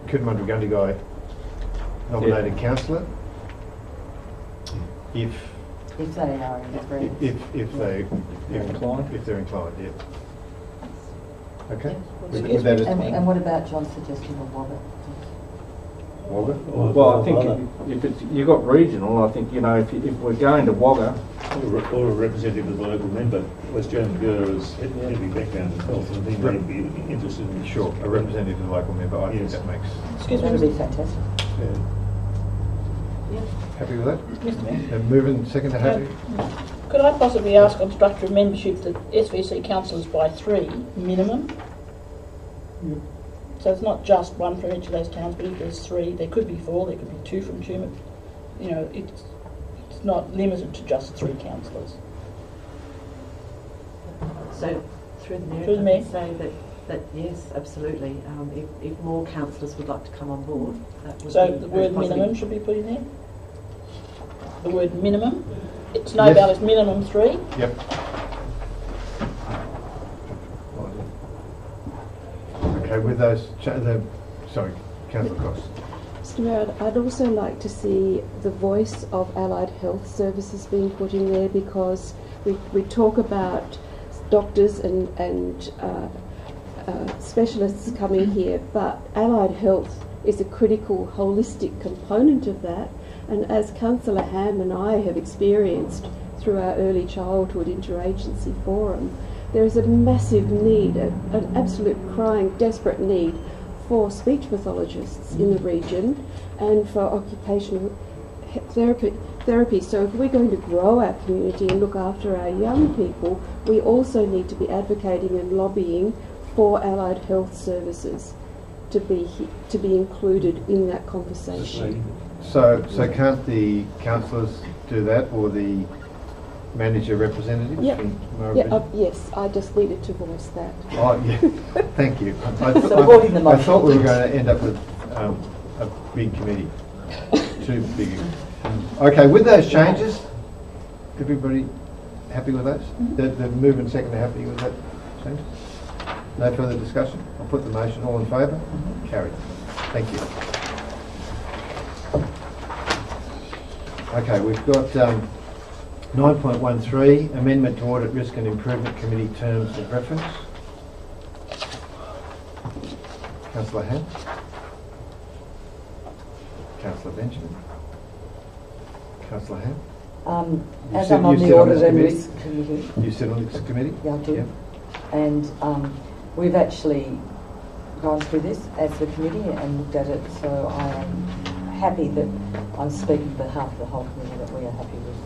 Cootamundra Gundagai nominated councillor? If they are in if they're inclined, yeah. Okay. And what about John's suggestion of Wagga? Well, I think if it's, you've got regional, I think, you know, if we're going to Wagga, or a representative of the local member, West Joan McGurr has heavy background in health, and he may be interested in. Sure, a representative of the local member. I think that makes. Excuse me, that would be fantastic. Yeah. Happy with that? Mr. Mayor. Moving second to happy. Could I possibly ask on structure of membership that SVC councillors by 3 minimum? Yep. So it's not just one from each of those towns, but if there's 3, there could be 4, there could be 2 from Tumut. You know, it's not limited to just 3 councillors. So through the mayor, Through the mayor. I can say that yes, absolutely. If more councillors would like to come on board, that would So be the very word positive. minimum should be put in there? The word minimum? It's no doubt it's minimum 3? Yep. Okay, with those, sorry, Councillor Cox. Mr Mayor, I'd also like to see the voice of allied health services being put in there, because we talk about doctors and specialists coming here, but allied health is a critical holistic component of that, and as Councillor Ham and I have experienced through our early childhood interagency forum, there is a massive need, an absolute crying, desperate need for speech pathologists in the region and for occupational therapy. So if we're going to grow our community and look after our young people, we also need to be advocating and lobbying for allied health services to be included in that conversation. So can't the councillors do that, or the manager representatives? Yep. Yes, I just needed to voice that. Oh, yeah. Thank you. I thought we were going to end up with a big committee. Too big. Okay, with those changes, everybody happy with those? The move and second are happy with that change? No further discussion? I'll put the motion. All in favour? Carried. Thank you. Okay, we've got 9.13, Amendment to Audit Risk and Improvement Committee Terms of Reference. Councillor Ham. Councillor Benjamin. Councillor Ham. As I'm on the Audit and Risk Committee. You sit on this committee? Yeah, I do. Yep. And we've actually gone through this as the committee and looked at it, so I am happy that I'm speaking on behalf of the whole committee that we are happy with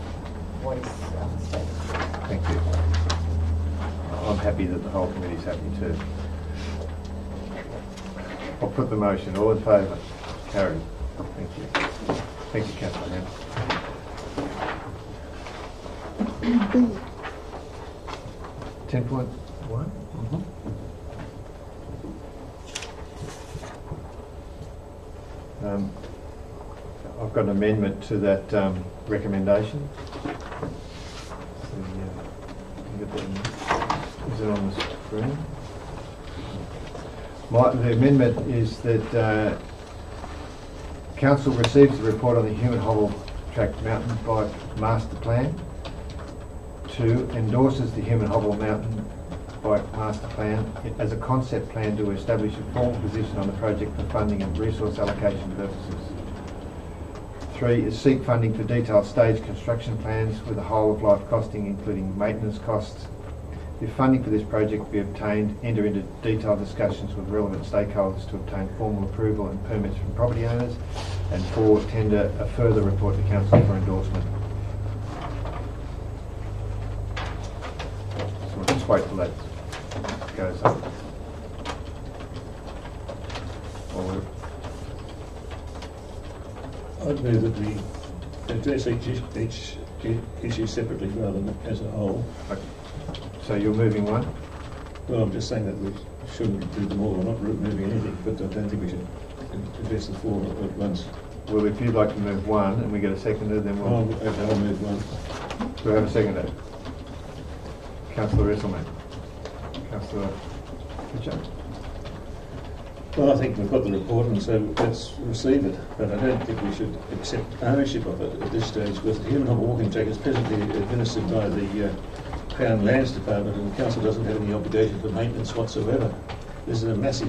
what is stated. Thank you. I'm happy that the whole committee is happy too. I'll put the motion. All in favour? Carried. Thank you. Thank you, Councillor Ham. 10.1. I've got an amendment to that recommendation. Is it on the screen? The amendment is that Council receives the report on the Human Hobble Tract Mountain Bike Master Plan. 2, endorses the Human Hobble Mountain bike master plan as a concept plan to establish a formal position on the project for funding and resource allocation purposes. 3 is seek funding for detailed stage construction plans with a whole of life costing, including maintenance costs. If funding for this project be obtained, enter into detailed discussions with relevant stakeholders to obtain formal approval and permits from property owners. And 4, tender a further report to council for endorsement. So we'll just wait till that goes up. I'd move that we address each issue separately rather than as a whole. Okay. So you're moving one? Well, I'm just saying that we shouldn't do them all. I'm not moving anything, but I don't think we should address the 4 at once. Well, if you'd like to move one and we get a seconder, then we'll... I'll move one. Do we have a seconder? Councillor Resselman. Councillor Pritchard. Well, I think we've got the report, and so let's receive it. But I don't think we should accept ownership of it at this stage, because the Human Hobble Walking Track is presently administered by the Crown Lands Department, and the council doesn't have any obligation for maintenance whatsoever. This is a massive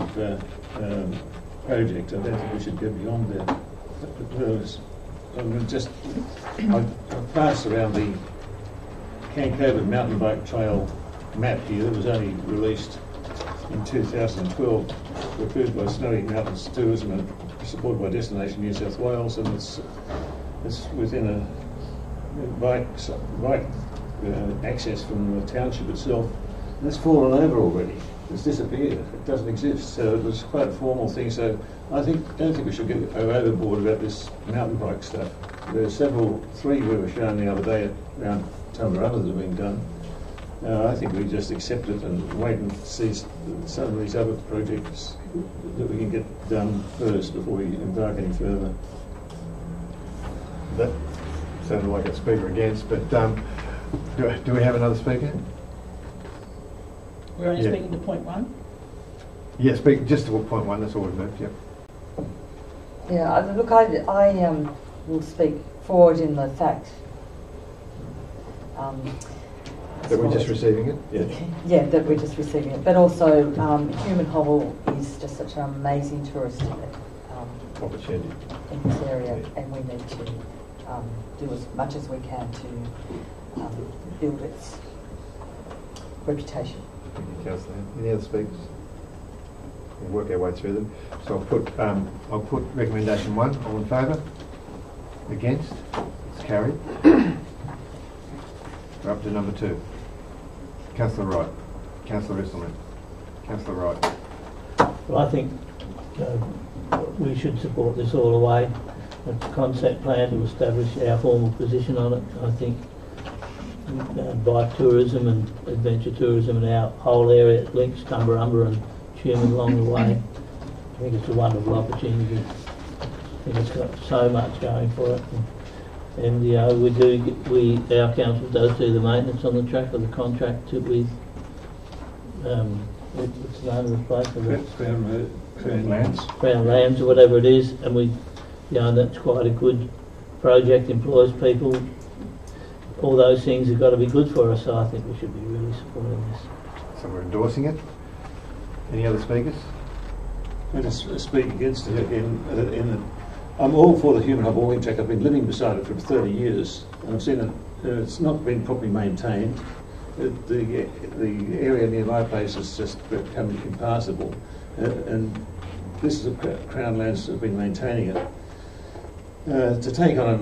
project. I don't think we should go beyond that. I've passed around the Cancoban mountain bike trail map here that was only released in 2012, approved by Snowy Mountains Tourism and supported by Destination New South Wales, and it's within a bike access from the township itself, and it's fallen over already. It's disappeared. It doesn't exist. So it was quite a formal thing. So I don't think we should go overboard about this mountain bike stuff. There are 3 we were shown the other day around Tumut Room that have been done. I think we just accept it and wait and see some of these other projects that we can get done first before we embark any further. That sounded like a speaker against, but do we have another speaker? We're only speaking to point 1? Yeah, speak just to point 1, that's all we've moved, yeah. Yeah, look, I will speak forward in the fact that we're just receiving it? Yeah, that we're just receiving it. But also, Human Hobble is just such an amazing tourist opportunity in this area, and we need to do as much as we can to build its reputation. Thank you, Councillor. Any other speakers? We'll work our way through them. So I'll put recommendation 1. All in favour? Against? It's carried. We're up to number 2. Councillor Wright. Councillor Resselman. Councillor Wright. Well, I think we should support this all the way. It's a concept plan to establish our formal position on it. I think bike tourism and adventure tourism in our whole area links Tumbarumba and Tumun along the way. I think it's a wonderful opportunity. I think it's got so much going for it. And our council does do the maintenance on the track, or the contract with what's the name of the place? Crown Lands. Crown Lands or whatever it is, and that's quite a good project, employs people. All those things have got to be good for us, so I think we should be really supporting this. So we're endorsing it. Any other speakers? I just speak against it again. I'm all for the Human Hobble Walking Track. I've been living beside it for 30 years, and I've seen it. It's not been properly maintained. The area near my place has just become impassable, and this is a Crown Lands that have been maintaining it. To take on a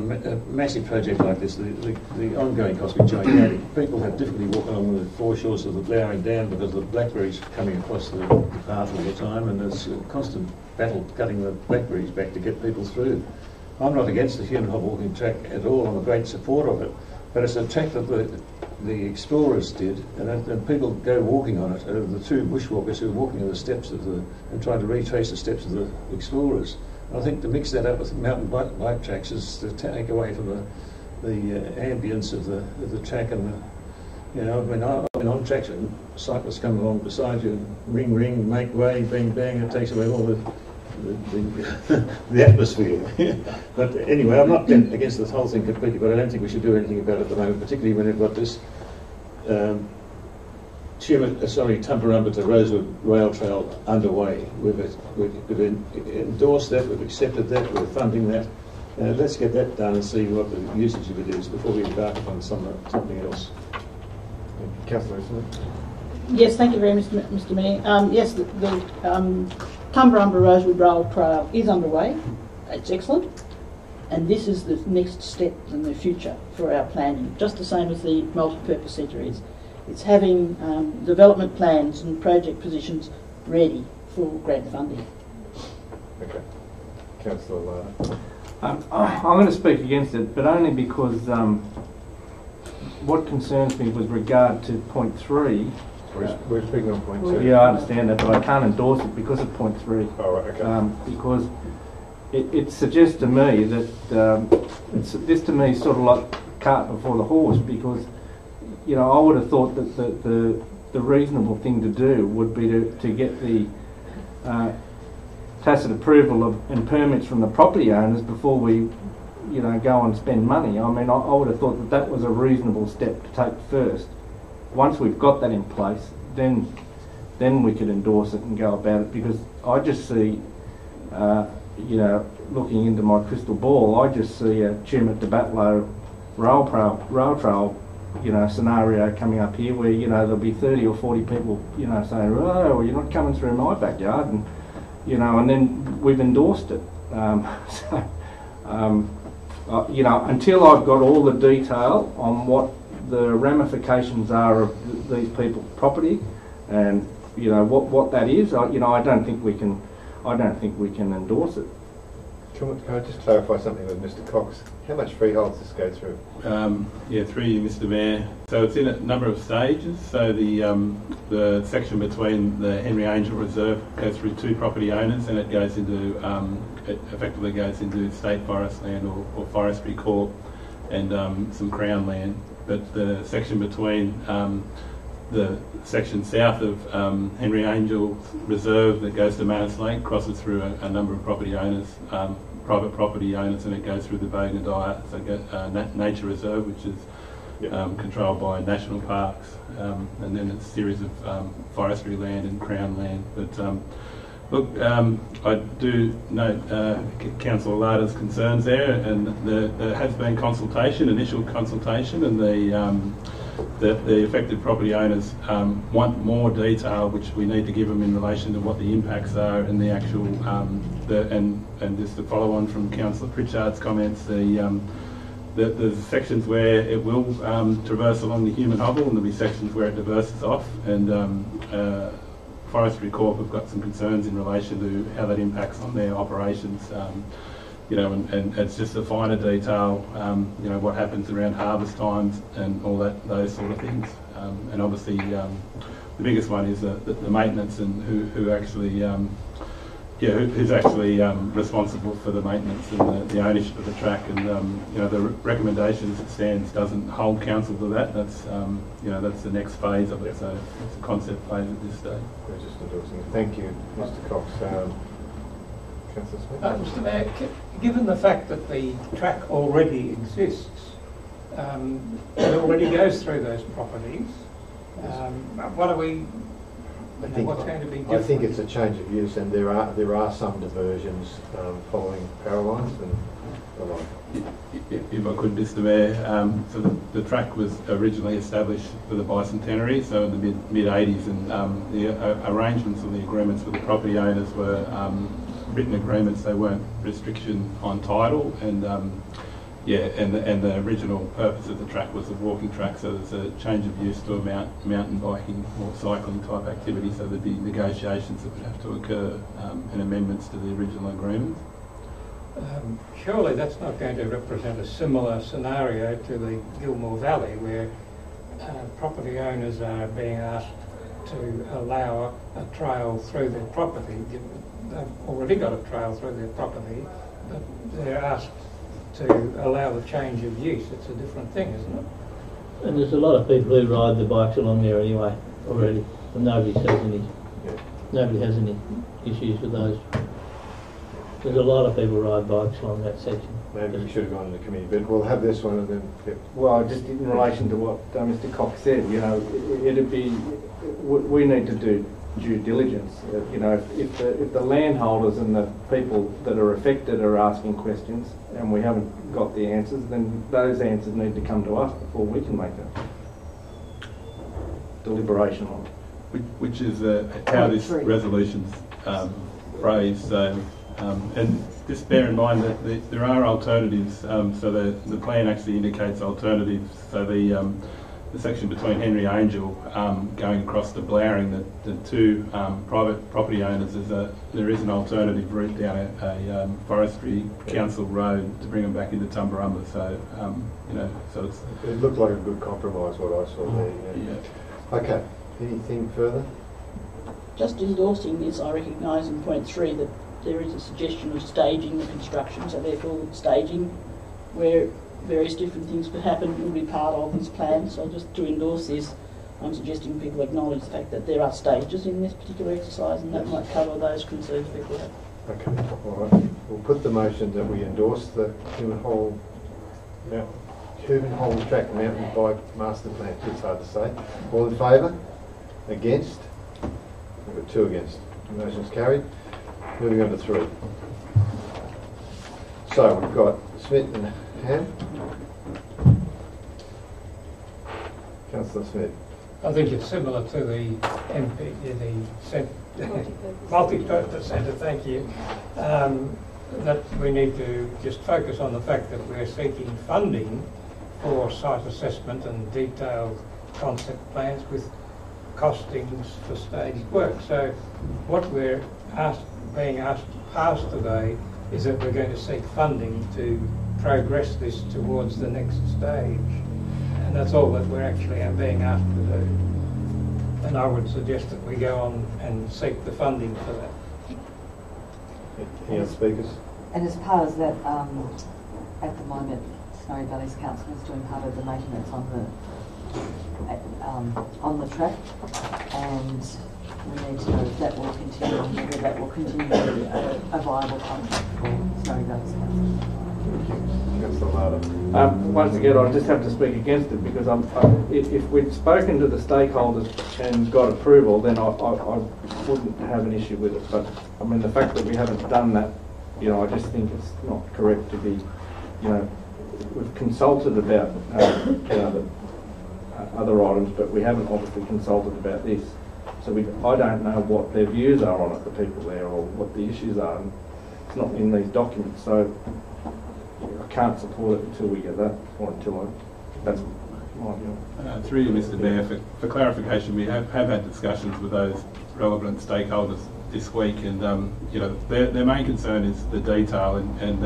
massive project like this, the ongoing cost will be gigantic. People have difficulty walking along the foreshores of the Blowering Dam because the blackberries are coming across the path all the time, and there's a constant battle cutting the blackberries back to get people through. I'm not against the Human Hobble Walking Track at all. I'm a great supporter of it, but it's a track that the explorers did, and people go walking on it. The 2 bushwalkers who are walking on the steps and trying to retrace the steps of the explorers. I think to mix that up with mountain bike tracks is to take away from the ambience of the track, and I've been on tracks and cyclists come along beside you, ring ring, make way, bang bang. It takes away all the atmosphere. But anyway, I'm not against the whole thing completely, but I don't think we should do anything about it at the moment, particularly when we've got this Tumut to Rosewood Rail Trail underway. We've endorsed that, we've accepted that, we're funding that. Let's get that done and see what the usage of it is before we embark upon something else. Councillor Isn't Yes, thank you very much, Mr Mayor. Yes, the Tumut Rosewood Rail Trail is underway. It's excellent. And this is the next step in the future for our planning, just the same as the multi-purpose centre is. It's having development plans and project positions ready for grant funding. Okay. Councillor Lara. I'm going to speak against it, but only because what concerns me with regard to point 3. We're speaking on point 2. Yeah, I understand that, but I can't endorse it because of point 3. Oh, right, okay. Because it suggests to me that this to me is sort of like cart before the horse, because I would have thought that the reasonable thing to do would be to get the tacit approval and permits from the property owners before we go and spend money. I mean, I would have thought that was a reasonable step to take first. Once we've got that in place, then we could endorse it and go about it, because I just see looking into my crystal ball, I just see a Tumut to Batlow rail trail, scenario coming up here where, there'll be 30 or 40 people, saying, oh, well, you're not coming through my backyard, and, and then we've endorsed it. Until I've got all the detail on what the ramifications are of these people's property, and, what that is, I don't think we can endorse it. Can I just clarify something with Mr Cox? How much freehold does this go through? Through you, Mr Mayor. So it's in a number of stages. So the section between the Henry Angel Reserve goes through 2 property owners, and it goes into it effectively goes into state forest land or forestry corp, and some crown land. But the section between the section south of Henry Angel Reserve that goes to Manus Lake crosses through a number of property owners, private property owners, and it goes through the Bognor Nature Reserve, which is controlled by national parks, and then it's a series of forestry land and crown land. But I do note Councillor Larder's concerns there, and there has been initial consultation, and the affected property owners want more detail, which we need to give them in relation to what the impacts are and the actual, and just to follow on from Councillor Pritchard's comments, there's sections where it will traverse along the human hobble, and there'll be sections where it traverses off, and Forestry Corp have got some concerns in relation to how that impacts on their operations. And it's just a finer detail, what happens around harvest times and all those sort of things. And obviously, the biggest one is the maintenance and who's actually responsible for the maintenance and the ownership of the track. And the recommendation as it stands doesn't hold council to that. That's that's the next phase of it. So it's a concept phase at this stage. We're just endorsing it. Thank you, Mr Cox. Councillor Smith. Mr Mayor, given the fact that the track already exists, it already goes through those properties, what are we? What's going to be different? I think it's a change of use, and there are some diversions following power lines and the like. If I could, Mr Mayor, so the track was originally established for the bicentenary, so in the mid-80s, and the arrangements and the agreements with the property owners were written agreements. They weren't restriction on title, and and the original purpose of the track was a walking track, so there's a change of use to a mountain biking or cycling type activity, so there'd be negotiations that would have to occur and amendments to the original agreement. Surely that's not going to represent a similar scenario to the Gilmore Valley, where property owners are being asked to allow a trail through their property. They've already got a trail through their property, but they're asked to allow the change of use. It's a different thing, isn't it? And there's a lot of people who ride the bikes along there anyway already, and nobody has any issues with those. There's a lot of people ride bikes along that section. Maybe we should have gone to the committee, but we'll have this one and then. Well, just in relation to what Mr Cox said, it'd be we need to do due diligence. You know, if the landholders and the people that are affected are asking questions and we haven't got the answers, then those answers need to come to us before we can make a deliberation on it. Which is how this resolution's phrased. So, and just bear in mind that there are alternatives. So the plan actually indicates alternatives. So the section between Henry Angel going across to Blowering, the two private property owners, there is an alternative route down a forestry council road to bring them back into Tumbarumba. So you know, so it looked like a good compromise what I saw there. Yeah. Okay. Anything further? Just endorsing this, I recognise in point 3 that there is a suggestion of staging the construction, so therefore staging where various different things could happen will be part of this plan. So just to endorse this, I'm suggesting people acknowledge the fact that there are stages in this particular exercise, and that might cover those concerns people have. Okay, all right. We'll put the motion that we endorse the Human Hole Track Mountain Bike Master Plan. It's hard to say. All in favour? Against? We've got 2 against. The motion's carried. Moving on to 3. So we've got Smith and Ham. Councillor Smith. I think it's similar to the multi-purpose centre, thank you, that we need to just focus on the fact that we're seeking funding for site assessment and detailed concept plans with costings for staged work. So what we're being asked to pass today is that we're going to seek funding to progress this towards the next stage. And that's all that we're actually being asked to do. And I would suggest that we go on and seek the funding for that. Any other speakers? And as part of that, at the moment, Snowy Valleys Council is doing part of the maintenance on the track, and we need to know if that will continue and whether that will continue to be a viable contract for Snowy Valleys Council. Once again, I just have to speak against it because if we'd spoken to the stakeholders and got approval, then I wouldn't have an issue with it. But I mean, the fact that we haven't done that, you know, I just think it's not correct to be, you know, we've consulted about the other items, but we haven't obviously consulted about this. So I don't know what their views are on it, the people there, or what the issues are. And it's not in these documents, so I can't support it until we get that, or that's my view. Through you, Mr. Mayor, for clarification, we have had discussions with those relevant stakeholders this week, and you know, their main concern is the detail, and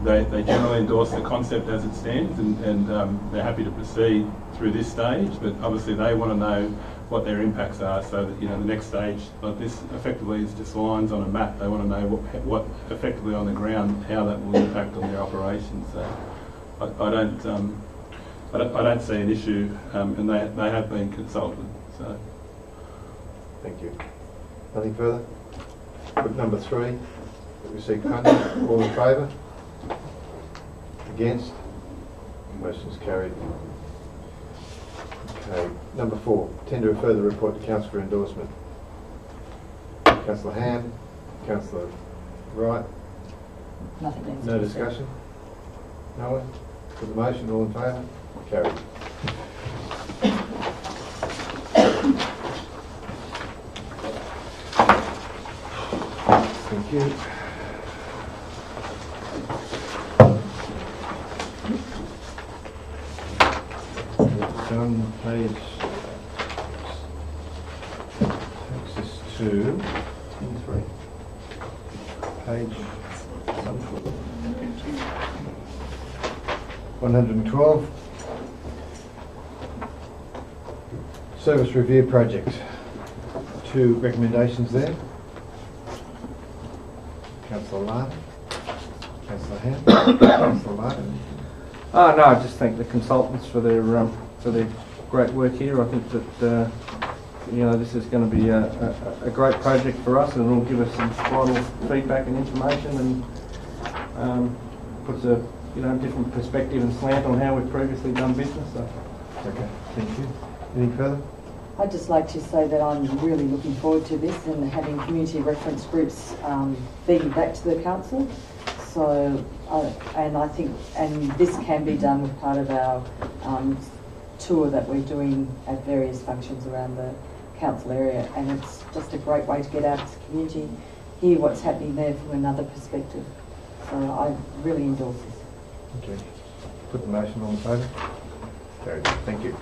they generally endorse the concept as it stands, and they're happy to proceed through this stage, but obviously they want to know what their impacts are, so that, you know, the next stage, like this, effectively is just lines on a map. They want to know what effectively on the ground, how that will impact on their operations. So I don't see an issue, and they have been consulted. So thank you. Nothing further. Put number 3. We seek funding. All in favour? Against? Motion's carried. Okay. Number 4. Tender a further report to Council for endorsement. Councillor Ham. Councillor Wright. Nothing needs No to be discussion? No one? For the motion, all in favour? Carried. Thank you. On page, takes us to page 112. Service review project. 2 recommendations there. Councillor Martin. Councillor Ham. Councillor Martin. No, I just thank the consultants for their great work here. I think that you know, this is going to be a great project for us, and it will give us some vital feedback and information, and puts a different perspective and slant on how we've previously done business. So. Okay, thank you. Anything further? I'd just like to say that I'm really looking forward to this and having community reference groups feeding back to the council. So, and I think, and this can be done with part of our tour that we're doing at various functions around the council area, and it's just a great way to get out to the community, hear what's happening there from another perspective. So I really endorse this. Okay. Put the motion on the favour. Carried. Thank you.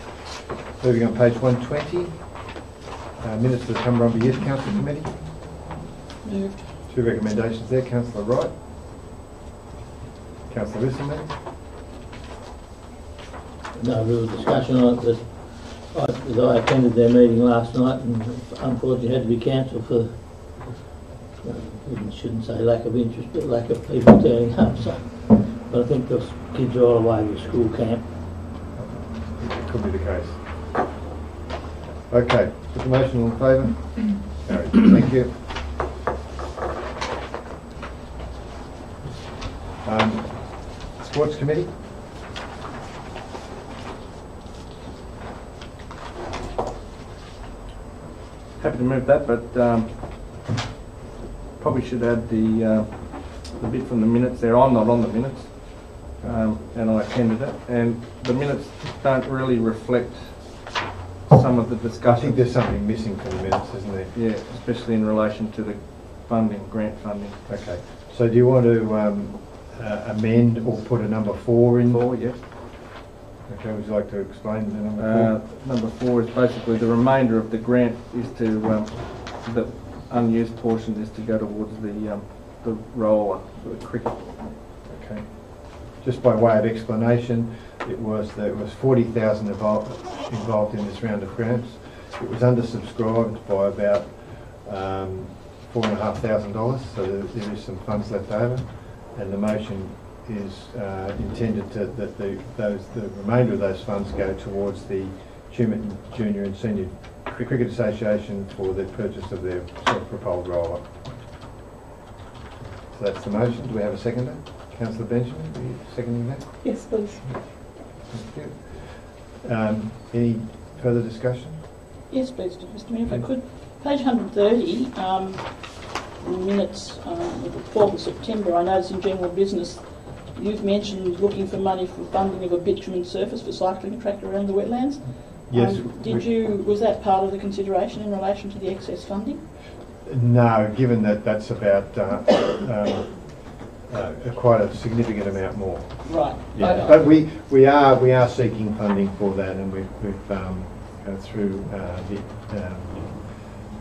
Moving on, page 120. Minutes of the Tumut Youth Council Committee. Moved. Two recommendations there. Councillor Wright. Councillor Risselman. No real discussion on it, but I attended their meeting last night and unfortunately had to be cancelled for, shouldn't say lack of interest, but lack of people turning up. So, but I think those kids are all away with school camp. Could be the case. Okay, put the motion on favour. Carried. Thank you. Sports Committee. Happy to move that, but probably should add the bit from the minutes there. I'm not on the minutes, and I attended it, and the minutes don't really reflect some of the discussion. I think there's something missing from the minutes, isn't there? Yeah, especially in relation to the funding, grant funding. Okay. So do you want to amend or put a number 4 in? 4, yeah. Okay, would you like to explain the number 4? Number 4 is basically the remainder of the grant is to, the unused portion is to go towards the roller for the cricket. Okay. Just by way of explanation, there was 40,000 involved in this round of grants. It was undersubscribed by about $4,500, so there is some funds left over, and the motion is intended that the remainder of those funds go towards the Tumut Junior and Senior Cricket Association for the purchase of their self-propelled roller. So that's the motion. Do we have a seconder? Councillor Benjamin, are you seconding that? Yes, please. Thank you. Any further discussion? Yes, please, Mr. Mayor, if I could. Page 130, minutes of the 12th of September, I noticed in general business you've mentioned looking for money for funding of a bitumen surface for cycling track around the wetlands. Yes. Was that part of the consideration in relation to the excess funding? No, given that that's about quite a significant amount more. Right. Yeah. But we are seeking funding for that, and we've through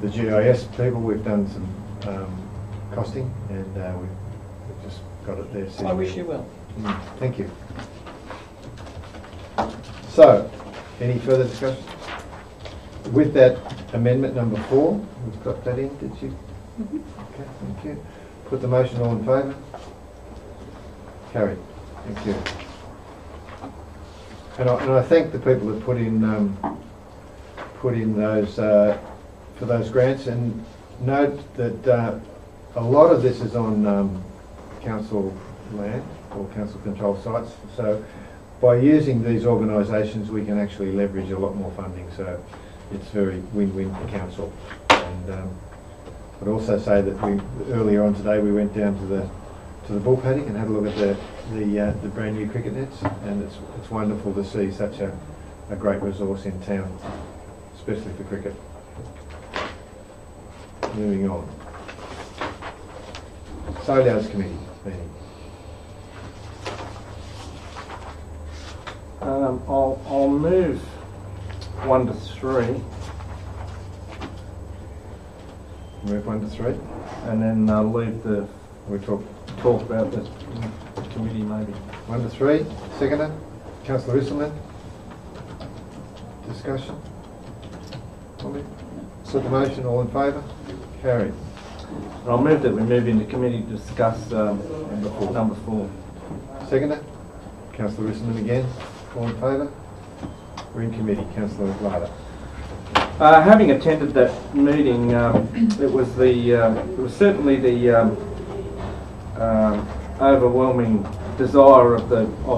the GIS people, we've done some costing, and we've just got it there. I wish you well. Thank you. So, any further discussion? With that amendment number 4, we've got that in, did you? Mm-hmm. Okay, thank you. Put the motion all in favour. Carried. Thank you. And I thank the people that put in those for those grants, and note that a lot of this is on council land or council controlled sites. So by using these organisations, we can actually leverage a lot more funding. So it's very win-win for council. And I'd also say that earlier on today we went down to the bull paddock and had a look at the brand new cricket nets, and it's wonderful to see such a great resource in town, especially for cricket. Moving on. Solidarity Committee meeting. I'll move 1 to 3. Move 1 to 3. And then leave the... We talk about the committee maybe. 1 to 3. Seconder. Councillor Risselman. Discussion. Put the motion. All in favour? Carried. I'll move that we move into committee to discuss number 4. Seconder. Councillor Risselman again. All in favour? We're in committee. Councillor Larder. Having attended that meeting, it was certainly the overwhelming desire of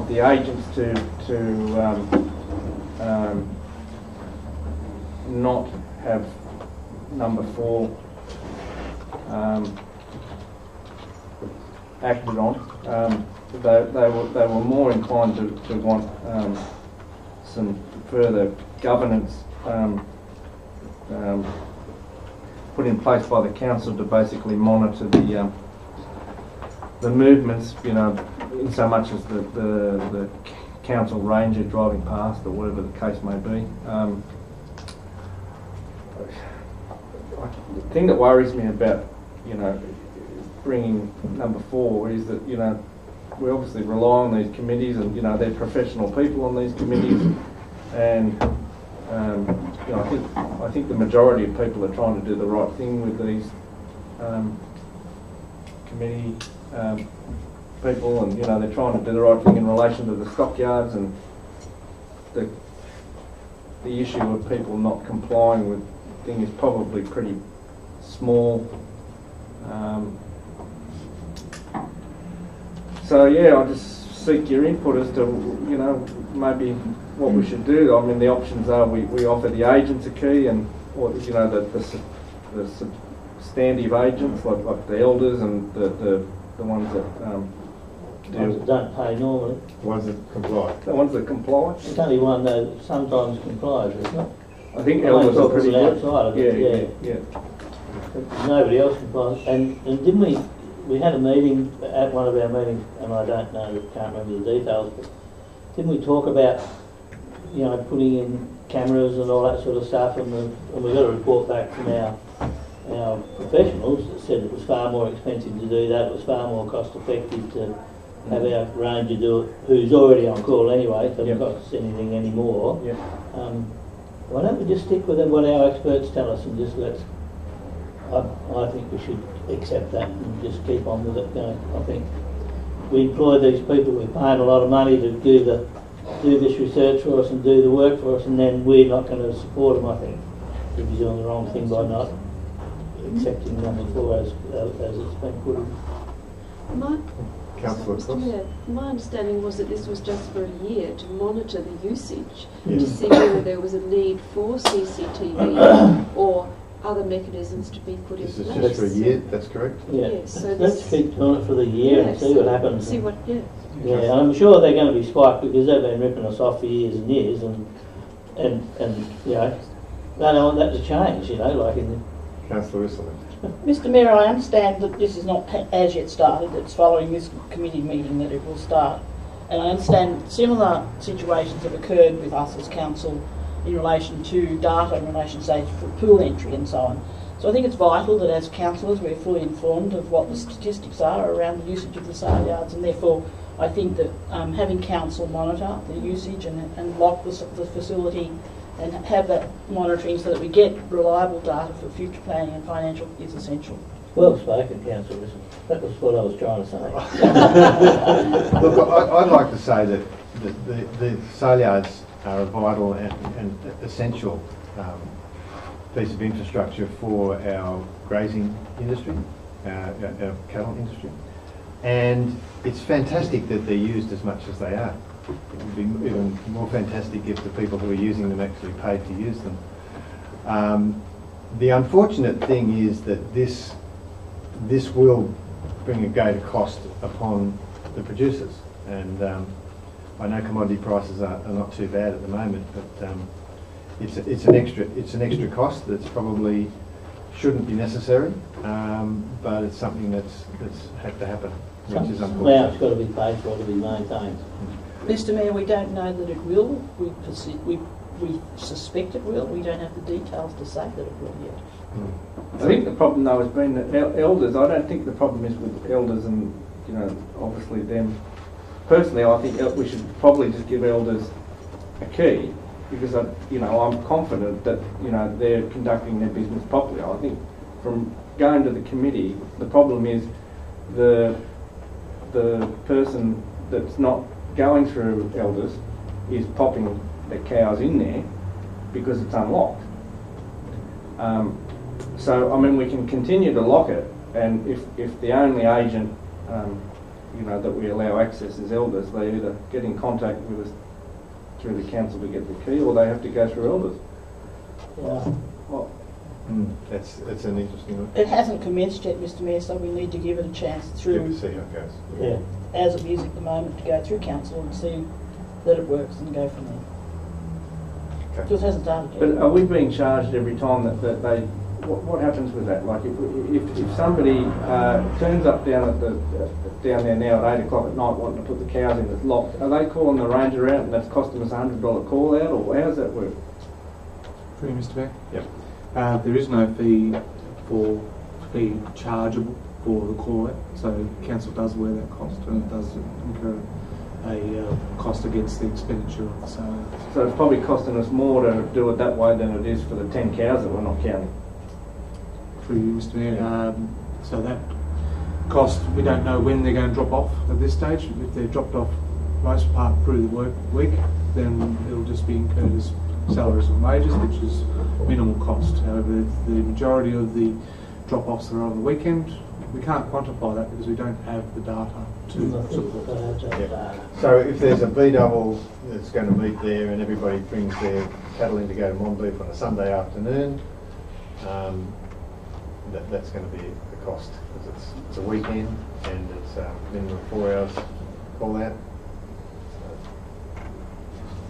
the agents to not have number 4 acted on. They were more inclined to want some further governance put in place by the council to basically monitor the movements, you know, in so much as the council ranger driving past or whatever the case may be. The thing that worries me about, you know, bringing number 4 is that, you know, we obviously rely on these committees, and, you know, they're professional people on these committees, and you know, I think the majority of people are trying to do the right thing with these committee people, and, you know, they're trying to do the right thing in relation to the stockyards, and the issue of people not complying with the thing is probably pretty small. So yeah, I just seek your input as to, you know, maybe what we should do. I mean, the options are we offer the agents a key, and, or, you know, the substantive agents like the elders and the ones that don't pay normally. The ones that comply. The ones that comply. There's only one that sometimes complies, isn't it? I think elders are pretty good. Outside of it, yeah. But nobody else complies. And didn't we had a meeting at one of our meetings, and I don't know, can't remember the details, but didn't we talk about, you know, putting in cameras and all that sort of stuff, and we got a report back from our professionals that said it was far more expensive to do that, it was far more cost effective to have our ranger do it, who's already on call anyway, so it doesn't cost us anything anymore. Yep. Why don't we just stick with what our experts tell us, and just let's, I think we should accept that and just keep on with it going. I think we employ these people, we're paying a lot of money to do this research for us and do the work for us, and then we're not going to support them. I think we'd be doing the wrong thing by not accepting number 4 as it's been put in. My understanding was that this was just for a year to monitor the usage, to see whether there was a need for CCTV or other mechanisms to be put in place. This is just for a year, that's correct? Yeah. Yes, so let's keep doing it for the year and see what happens. See what, Yeah, and I'm sure they're going to be spiked because they've been ripping us off for years and years, and you know, they don't want that to change, you know, like in the... Councillor Whistler. Mr Mayor, I understand that this is not as yet started, it's following this committee meeting that it will start. And I understand similar situations have occurred with us as council in relation to data, in relation, say, for pool entry and so on. So I think it's vital that as councillors we're fully informed of what the statistics are around the usage of the sale yards, and therefore I think that having council monitor the usage and lock the facility and have that monitoring so that we get reliable data for future planning and financial is essential. Well spoken, Councillor. That was what I was trying to say. Look, I'd like to say that the sale yards are a vital and essential piece of infrastructure for our grazing industry, our cattle industry. And it's fantastic that they're used as much as they are. It would be even more fantastic if the people who are using them actually paid to use them. The unfortunate thing is that this will bring a greater cost upon the producers, and I know commodity prices are not too bad at the moment, but it's an extra cost that's probably shouldn't be necessary, but it's something that's had to happen, which is unfortunate. It's got to be paid for, to be maintained. Mr Mayor, we don't know that it will. We suspect it will. We don't have the details to say that it will yet. I think the problem though has been that elders, I don't think the problem is with elders and, you know, obviously them. Personally, I think we should probably just give elders a key, because I'm confident that, you know, they're conducting their business properly. I think from going to the committee, the problem is the person that's not going through elders is popping the cows in there because it's unlocked. So I mean, we can continue to lock it, and if the only agent that we allow access is elders, they either get in contact with us through the council to get the key, or they have to go through elders. Well, That's an interesting one. It hasn't commenced yet, Mr Mayor, so we need to give it a chance Good through, to see how it goes. yeah, as it is at the moment, to go through council and see that it works and go from there. Okay. Just hasn't done it but yet. are we being charged every time that they? What happens with that? Like if somebody turns up down there now at 8 o'clock at night wanting to put the cows in, it's locked. Are they calling the ranger out and that's costing us $100 call out, or how does that work? Through you, Mr Mayor. Yep. There is no fee chargeable for the call out, so council does wear that cost and it does incur a cost against the expenditure of the sale. So it's probably costing us more to do it that way than it is for the 10 cows that we're not counting. Through you, Mr Mayor. So that cost, we don't know when they're going to drop off at this stage. If they're dropped off most part through the work week, then it'll just be incurred as salaries and wages, which is minimal cost. However, if the majority of the drop-offs are on the weekend, we can't quantify that because we don't have the data to support. Yeah. So if there's a B-double that's going to meet there and everybody brings their cattle in to go to Monbeef on a Sunday afternoon, that's going to be the cost because it's a weekend and it's minimum 4 hours call out. So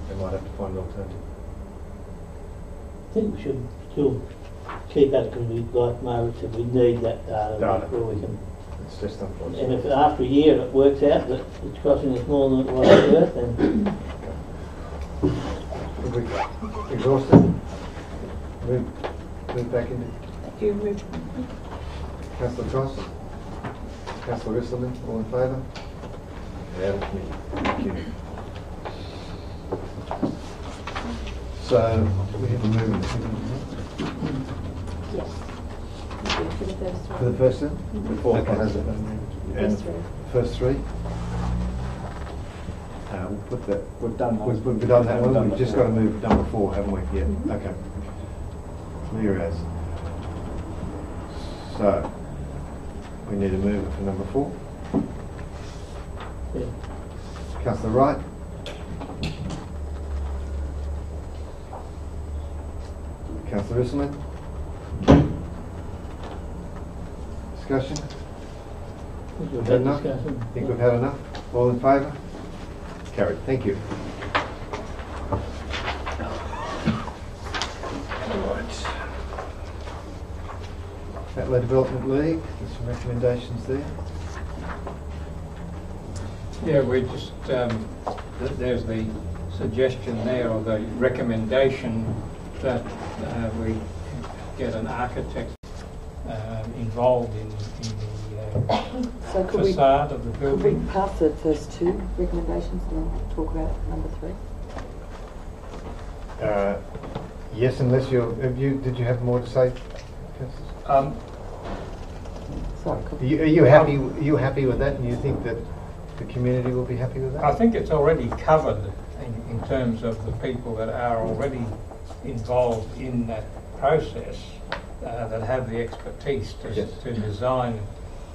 they might have to find an alternative. I think we should still keep that because we, like Mara said, we need that data before we can. It's just unfortunate. And if after a year it works out that it's costing us more than it was worth, then. Have we exhausted? Move back into. Thank you, Richard. Councillor Cross? Councillor Risselman, all in favour? Yeah, thank you. So, we have to move Yes. For the first one. for the first one? Before Okay. has it. And First three. first three? We'll put that. We've done those. We've done that We've one. done We've just that. got to move number 4, haven't we? Yeah. Okay. Clear as. So, we need to move it for number 4. Yeah. Councillor Wright. Councillor Risselman. Discussion? We've Had had enough? discussion. Think we've had enough? All in favour? Carried. Thank you. Right. Outlet Development League, there's some recommendations there. Yeah, we just, there's the suggestion there, or the recommendation that we get an architect involved in the So could facade of the we building. pass the first 2 recommendations and then talk about number 3? Yes, unless did you have more to say, Councillor? Sorry, Are you happy with that, and you think that the community will be happy with that? I think it's already covered in terms of the people that are already involved in that process, that have the expertise to design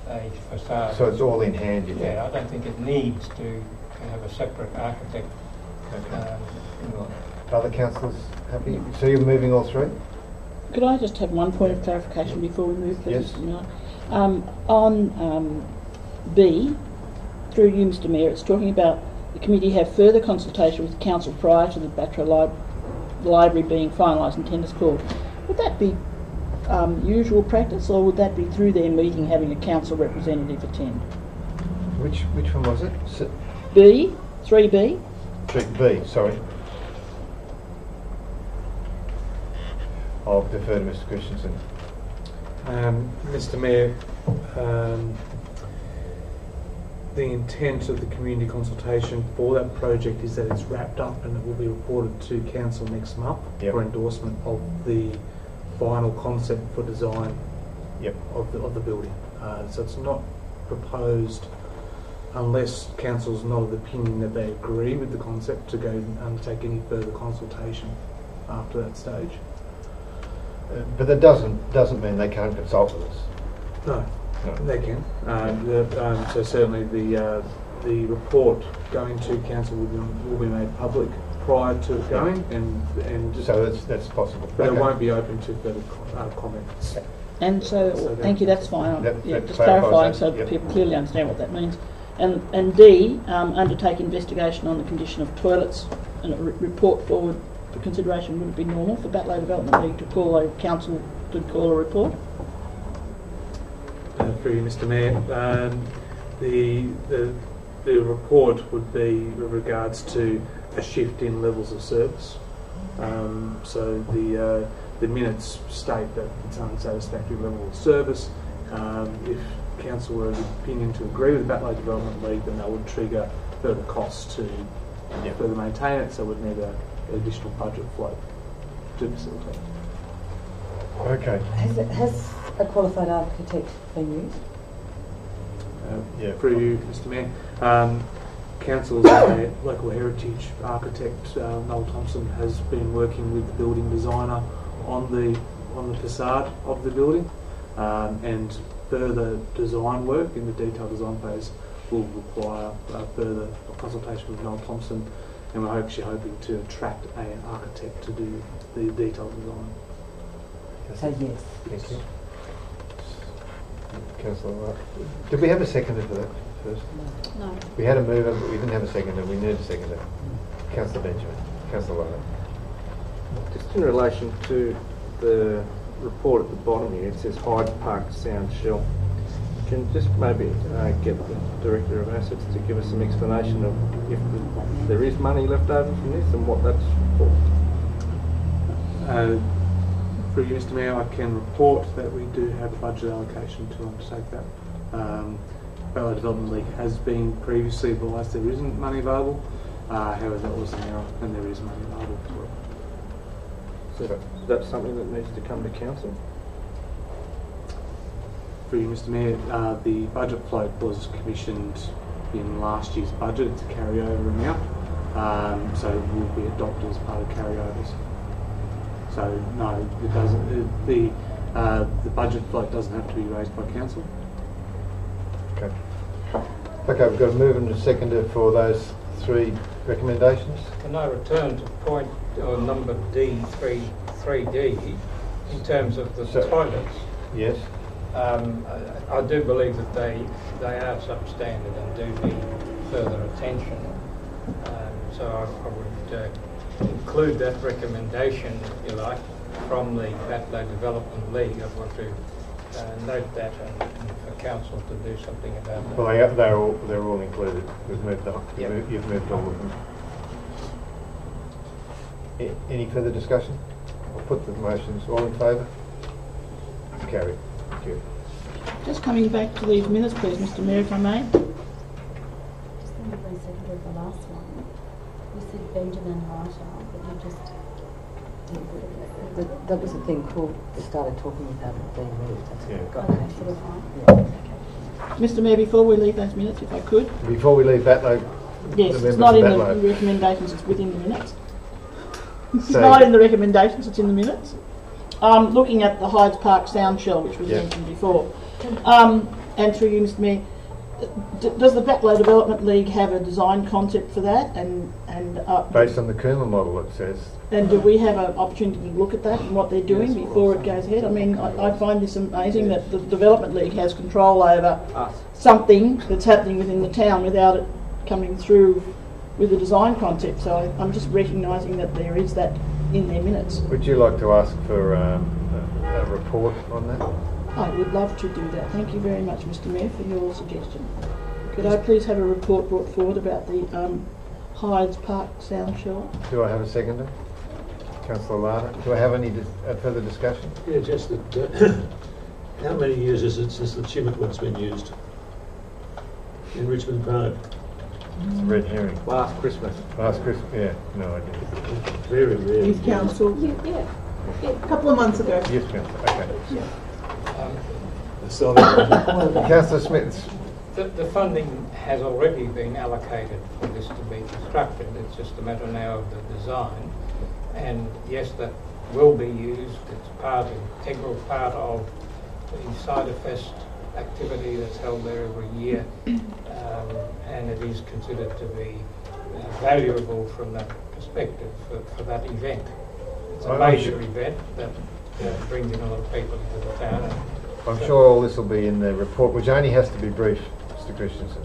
a facade. So it's all in hand, you think? Yeah, I don't think it needs to have a separate architect. Other councillors happy? So you're moving all 3? Could I just have one point of clarification before we move, please? Yes. Mr. Mayor? On B, through you, Mr Mayor, it's talking about the committee have further consultation with council prior to the Batra Library being finalised and tenders called. Would that be usual practice, or would that be through their meeting having a council representative attend? Which one was it? B, 3B. 3B, sorry. I'll defer to Mr Christensen. Mr Mayor, the intent of the community consultation for that project is that it's wrapped up and it will be reported to council next month for endorsement of the final concept for design of the building. So it's not proposed unless council's not of the opinion that they agree with the concept to go and undertake any further consultation after that stage. But that doesn't mean they can't consult with us. No. They can. So certainly the report going to council will be made public prior to it going, and just, So that's possible. but Okay. it won't be open to further comments. And so, thank you, that's fine. That Just clarifies clarifying that, so yep. people clearly understand what that means. And D, undertake investigation on the condition of toilets and a report forward for consideration. Would it be normal for Battler Development League to call a council to call a report? Through you, Mr. Mayor, the report would be with regards to a shift in levels of service. So the minutes state that it's an unsatisfactory level of service. If council were of the opinion to agree with the Battler Development League, then that would trigger further costs to further maintain it, so we'd need an additional budget flow to facilitate. Okay. Has a qualified architect been used? Through you, Mr. Mayor. Council's local heritage architect, Noel Thompson, has been working with the building designer on the facade of the building, and further design work in the detailed design phase will require further consultation with Noel Thompson, and we're actually hoping to attract an architect to do the detailed design. So yes. Thank you. Councillor, did we have a seconder for that first? No. We had a mover, but we didn't have a seconder. We need a seconder. Councillor Benjamin. Councillor Lyle. Just in relation to the report at the bottom here, it says Hyde Park Sound Shell. Can you just maybe get the Director of Assets to give us some explanation of if there is money left over from this and what that's for? Through you, Mr. Mayor, I can report that we do have a budget allocation to undertake that. Battler Development League has been previously advised there isn't money available. However, that was an error, and there is money available for it. So that's something that needs to come to council? Through you, Mr. Mayor, the budget float was commissioned in last year's budget. It's a carryover amount, so it will be adopted as part of carryovers. So no, it doesn't. The budget float doesn't have to be raised by council. Okay. Okay, we've got a mover and a seconder for those three recommendations. Can I return to point or number D, 3D, in terms of the toilets? Yes. I do believe that they are substandard and do need further attention. So I would include that recommendation, if you like, from the Battler Development League. I want to note that and for council to do something about that. Well, they're all included. We've moved on. Yep. You've moved all of them. Any further discussion? I'll put the motions. All in favour? It's carried. Thank you. Just coming back to these minutes, please, Mr. Mayor, if I may. Just want to resecond the last one. You said Benjamin Writer, but you just That was the thing called, they started talking about it being moved. That's Yeah. got okay, sort of fine. Yeah. Mr. Mayor, before we leave those minutes, if I could. Before we leave Battler, Yes, the it's members not of in the Battler. recommendations, it's within the minutes. It's So- not in the recommendations, it's in the minutes. Looking at the Hyde Park Sound Shell, which was mentioned before. And through you, Mr. Mayor, does the Battler Development League have a design concept for that? And Based on the Cooma model, it says. And do we have an opportunity to look at that and what they're doing before it goes ahead? I mean, I find this amazing that the Development League has control over something that's happening within the town without it coming through with a design concept. So I'm just recognising that there is that in their minutes. Would you like to ask for a report on that? I would love to do that. Thank you very much, Mr. Mayor, for your suggestion. Could I please have a report brought forward about the Hyde Park Sound Shell? Do I have a seconder? Councillor Lana. Do I have any further discussion? Yeah, just that. How many years is it since the Tumut Room's been used in Richmond Park? It's a red herring. Last Christmas. Last Christmas, yeah. No idea. Very rare. Youth Council. Yeah. A couple of months ago. Youth Council, okay. Um, Councillor Smith. The funding has already been allocated for this to be constructed. It's just a matter now of the design. And yes, that will be used. It's integral part of the Cider Fest activity that's held there every year. And it is considered to be valuable from that perspective. perspective for that event. It's a I'm major sure- event that brings in a lot of people into the town. And I'm sure all this will be in the report, which only has to be brief, Mr. Christensen.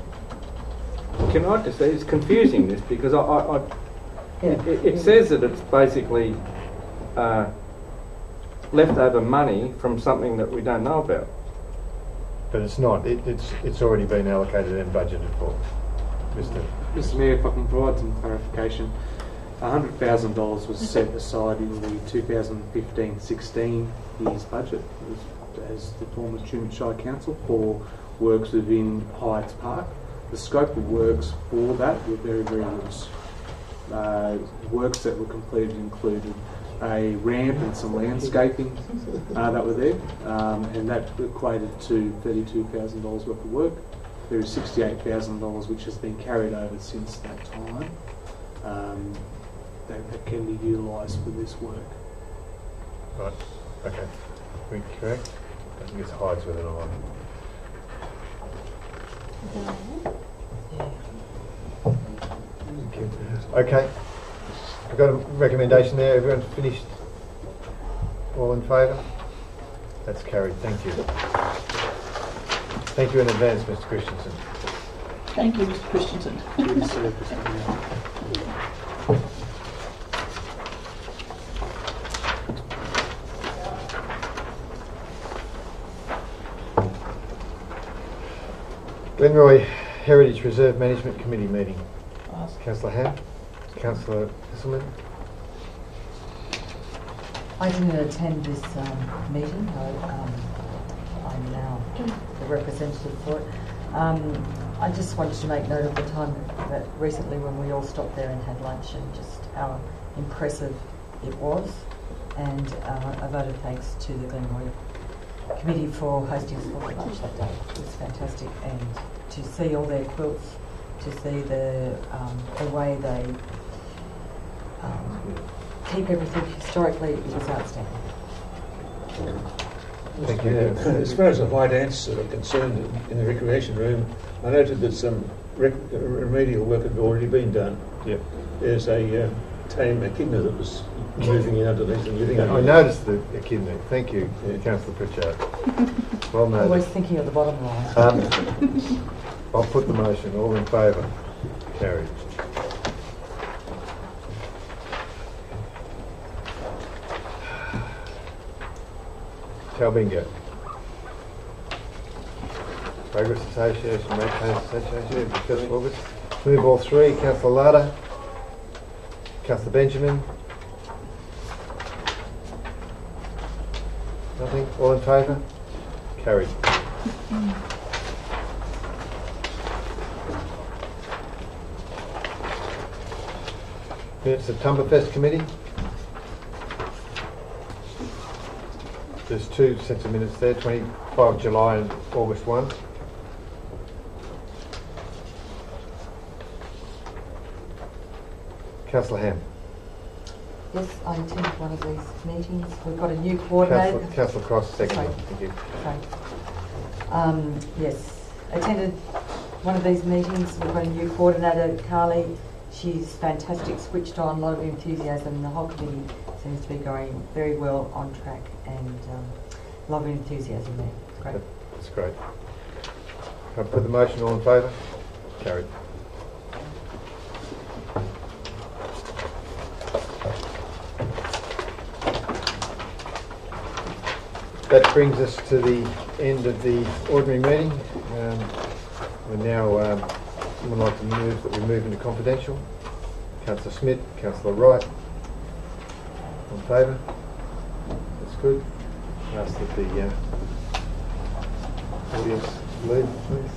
Can I just say, it's confusing this, because it says that it's basically leftover money from something that we don't know about. But it's not. It's already been allocated and budgeted for, Mr. Mayor, if I can provide some clarification. $100,000 was set aside in the 2015-16 year's budget as the former Tumut Shire Council for works within Hydes Park. The scope of works for that were very, very loose. Works that were completed included a ramp and some landscaping that were there, and that equated to $32,000 worth of work. There is $68,000 which has been carried over since that time that can be utilised for this work. Right. Okay. We correct? I think it's Hydes with an eye. Okay. I've got a recommendation there. Everyone's finished? All in favour? That's carried. Thank you. Thank you in advance, Mr. Christensen. Thank you, Mr. Christensen. Glenroy Heritage Reserve Management Committee meeting. Councillor Ham, Councillor Hisselman. I didn't attend this meeting. I'm now the representative for it. I just wanted to make note of the time that recently when we all stopped there and had lunch and just how impressive it was. And a vote of thanks to the Glenroy Committee for hosting us for lunch that day. It was fantastic, and to see all their quilts, to see the way they keep everything historically, it was outstanding. Thank you. As far as the white ants are concerned in the recreation room, I noted that some remedial work had already been done. Yep. There's a tame echidna that was moving in underneath and living I underneath. noticed the echidna. Thank you, Councillor Pritchard. Well noted. Always thinking of the bottom line. I'll put the motion. All in favour? Carried. Talbingo. Progress Association, Maintainers Association, discuss August. Move all three. Councillor Larder. Councillor Benjamin. Nothing. All in favour? Carried. Minutes of Tumberfest Committee. There's two sets of minutes there, 25 July and August 1. Councillor Ham. Yes, I attended one of these meetings. We've got a new coordinator. Councillor Cross, second. Sorry. Thank you. Okay. Yes, attended one of these meetings. We've got a new coordinator, Carly. She's fantastic, switched on, a lot of enthusiasm. The whole committee seems to be going very well on track, and a lot of enthusiasm there. It's great. That's great. Can I put the motion? All in favour? Carried. That brings us to the end of the ordinary meeting. We're now, someone like to move that we move into confidential. Councillor Smith, Councillor Wright. In favour? That's good. Ask that the audience leave, please.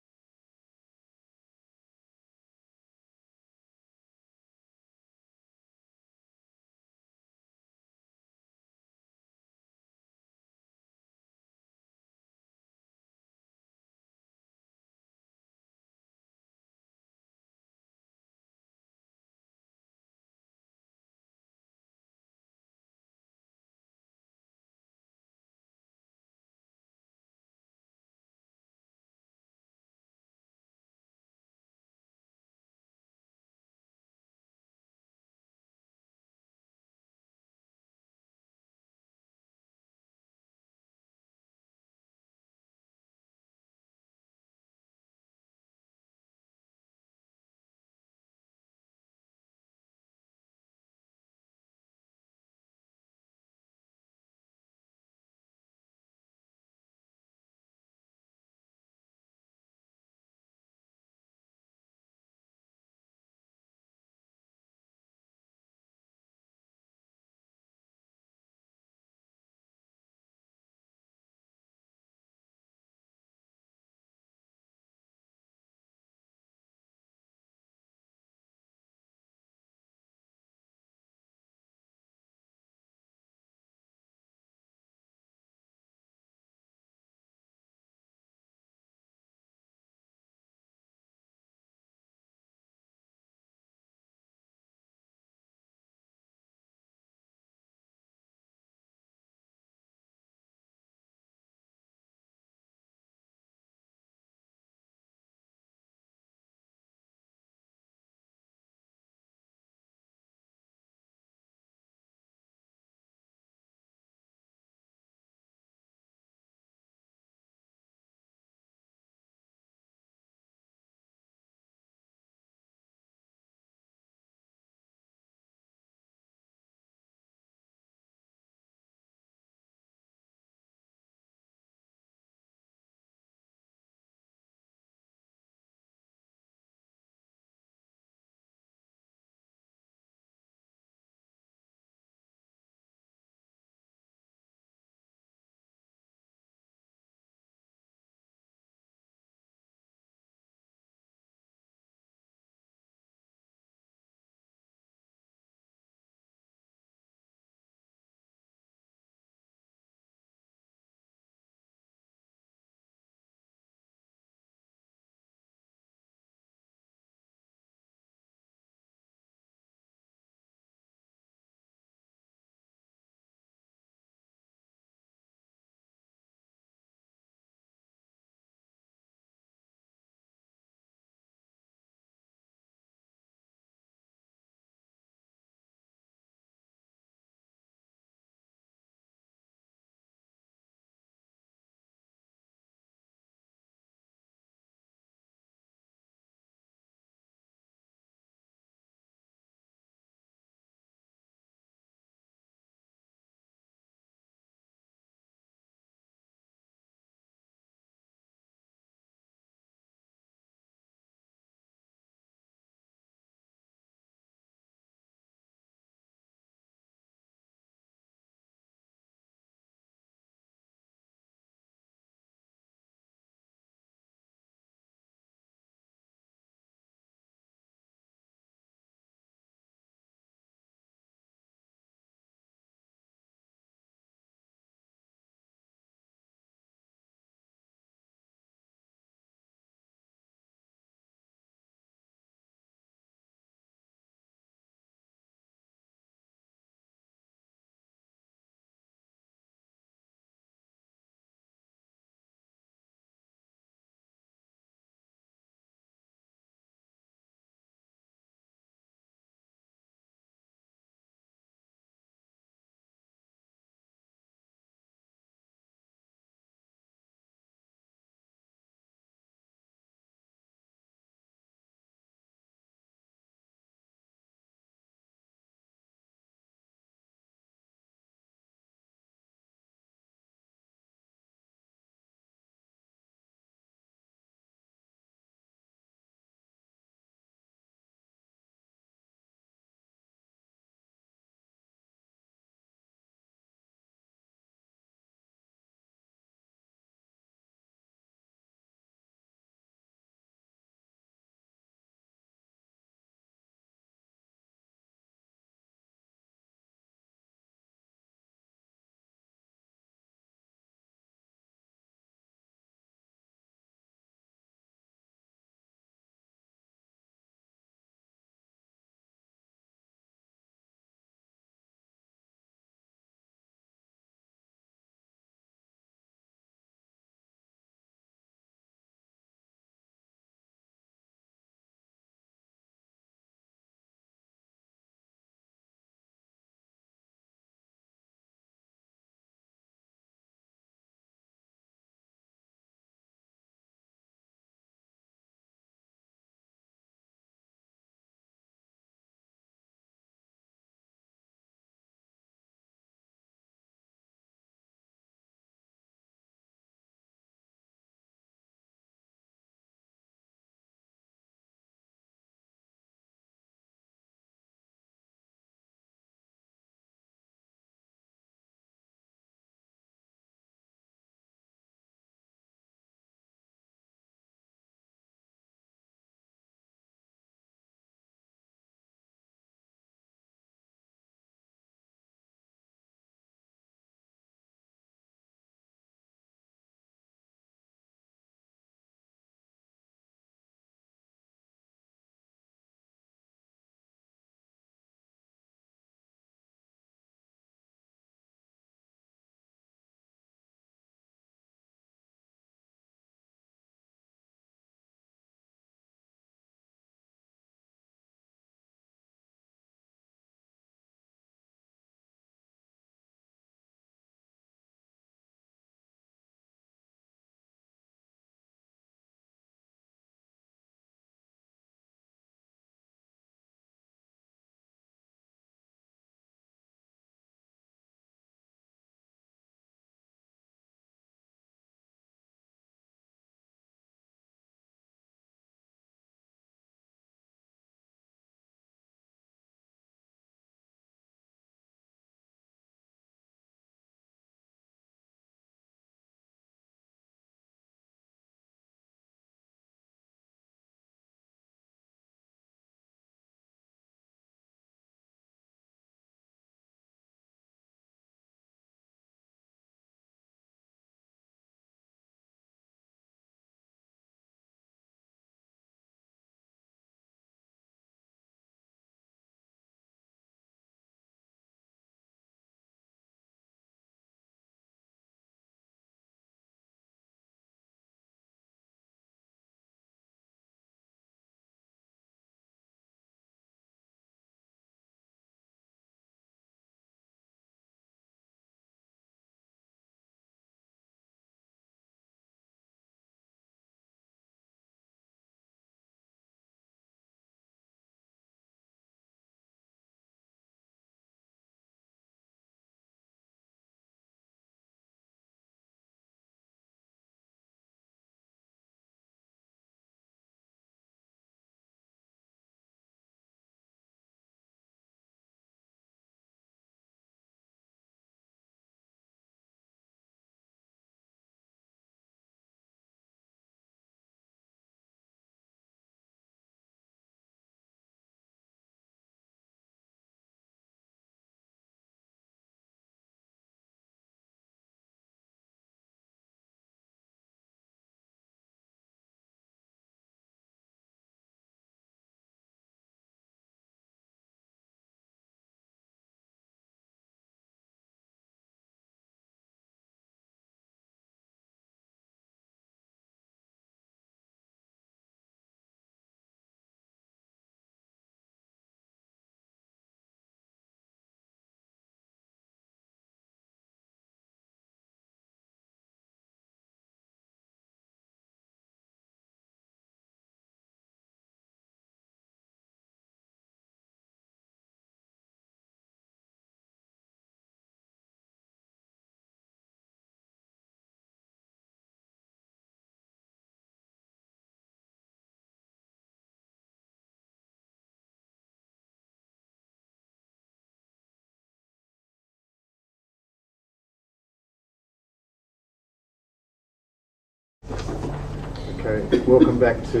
Okay, welcome back to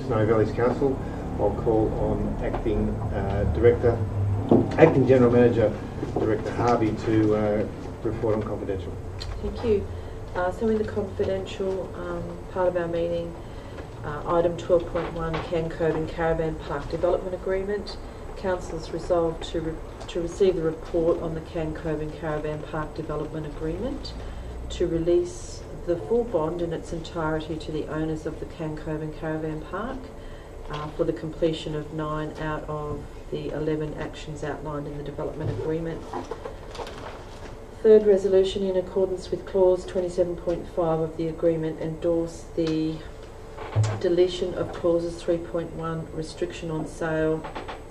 Snowy Valleys Council. I'll call on Acting General Manager, Director Harvey, to report on confidential. Thank you. So in the confidential part of our meeting, item 12.1, Can Cove and Caravan Park Development Agreement. Council's resolved to receive the report on the Can Cove and Caravan Park Development Agreement, to release the full bond in its entirety to the owners of the Can Cove and Caravan Park for the completion of 9 out of the 11 actions outlined in the development agreement. Third resolution, in accordance with clause 27.5 of the agreement, endorse the deletion of clauses 3.1 restriction on sale,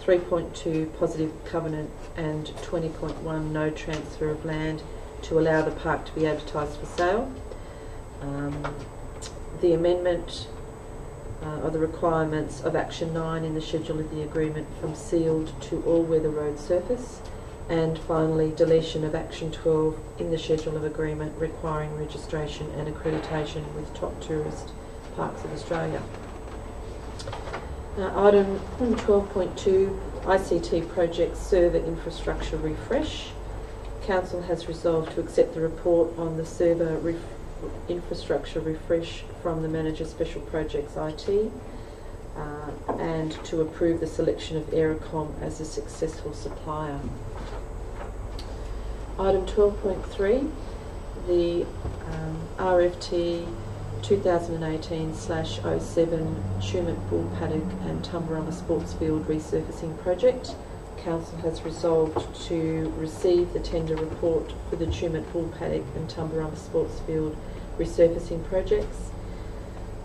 3.2 positive covenant and 20.1 no transfer of land to allow the park to be advertised for sale. The amendment of the requirements of action 9 in the schedule of the agreement from sealed to all-weather road surface, and finally deletion of action 12 in the schedule of agreement requiring registration and accreditation with top tourist parks of Australia. Item 12.2, ICT project server infrastructure refresh. Council has resolved to accept the report on the server infrastructure refresh from the Manager Special Projects IT and to approve the selection of Aerocom as a successful supplier. Item 12.3, the RFT 2018/07 Tumut Bull Paddock and Tumbarumba Sports Field resurfacing project. Council has resolved to receive the tender report for the Tumut Bull Paddock and Tumbarumba Sports Field resurfacing projects.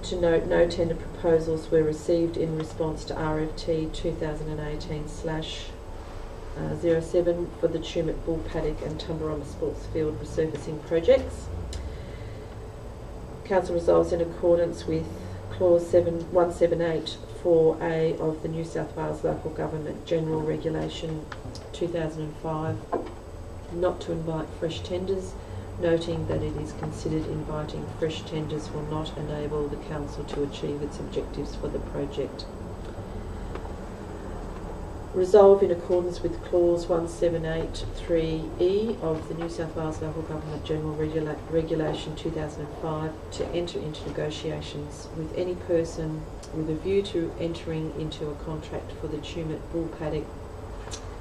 To note, no tender proposals were received in response to RFT 2018/07 for the Tumut Bull Paddock and Tumbarumba Sports Field resurfacing projects. Council resolves in accordance with clause 178(4)(a) of the New South Wales Local Government General Regulation 2005 not to invite fresh tenders, noting that it is considered inviting fresh tenders will not enable the Council to achieve its objectives for the project. Resolve in accordance with clause 178(3)(e) of the New South Wales Local Government General Regulation 2005 to enter into negotiations with any person with a view to entering into a contract for the Tumut Bull Paddock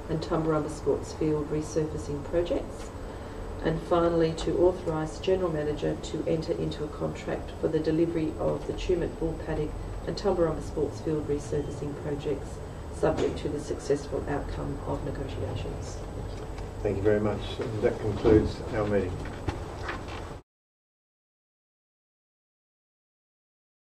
and Tumbarumba Sports Field resurfacing projects, and finally to authorise the General Manager to enter into a contract for the delivery of the Tumut Bull Paddock and Tumbarumba Sports Field resurfacing projects, subject to the successful outcome of negotiations. Thank you very much. And that concludes our meeting.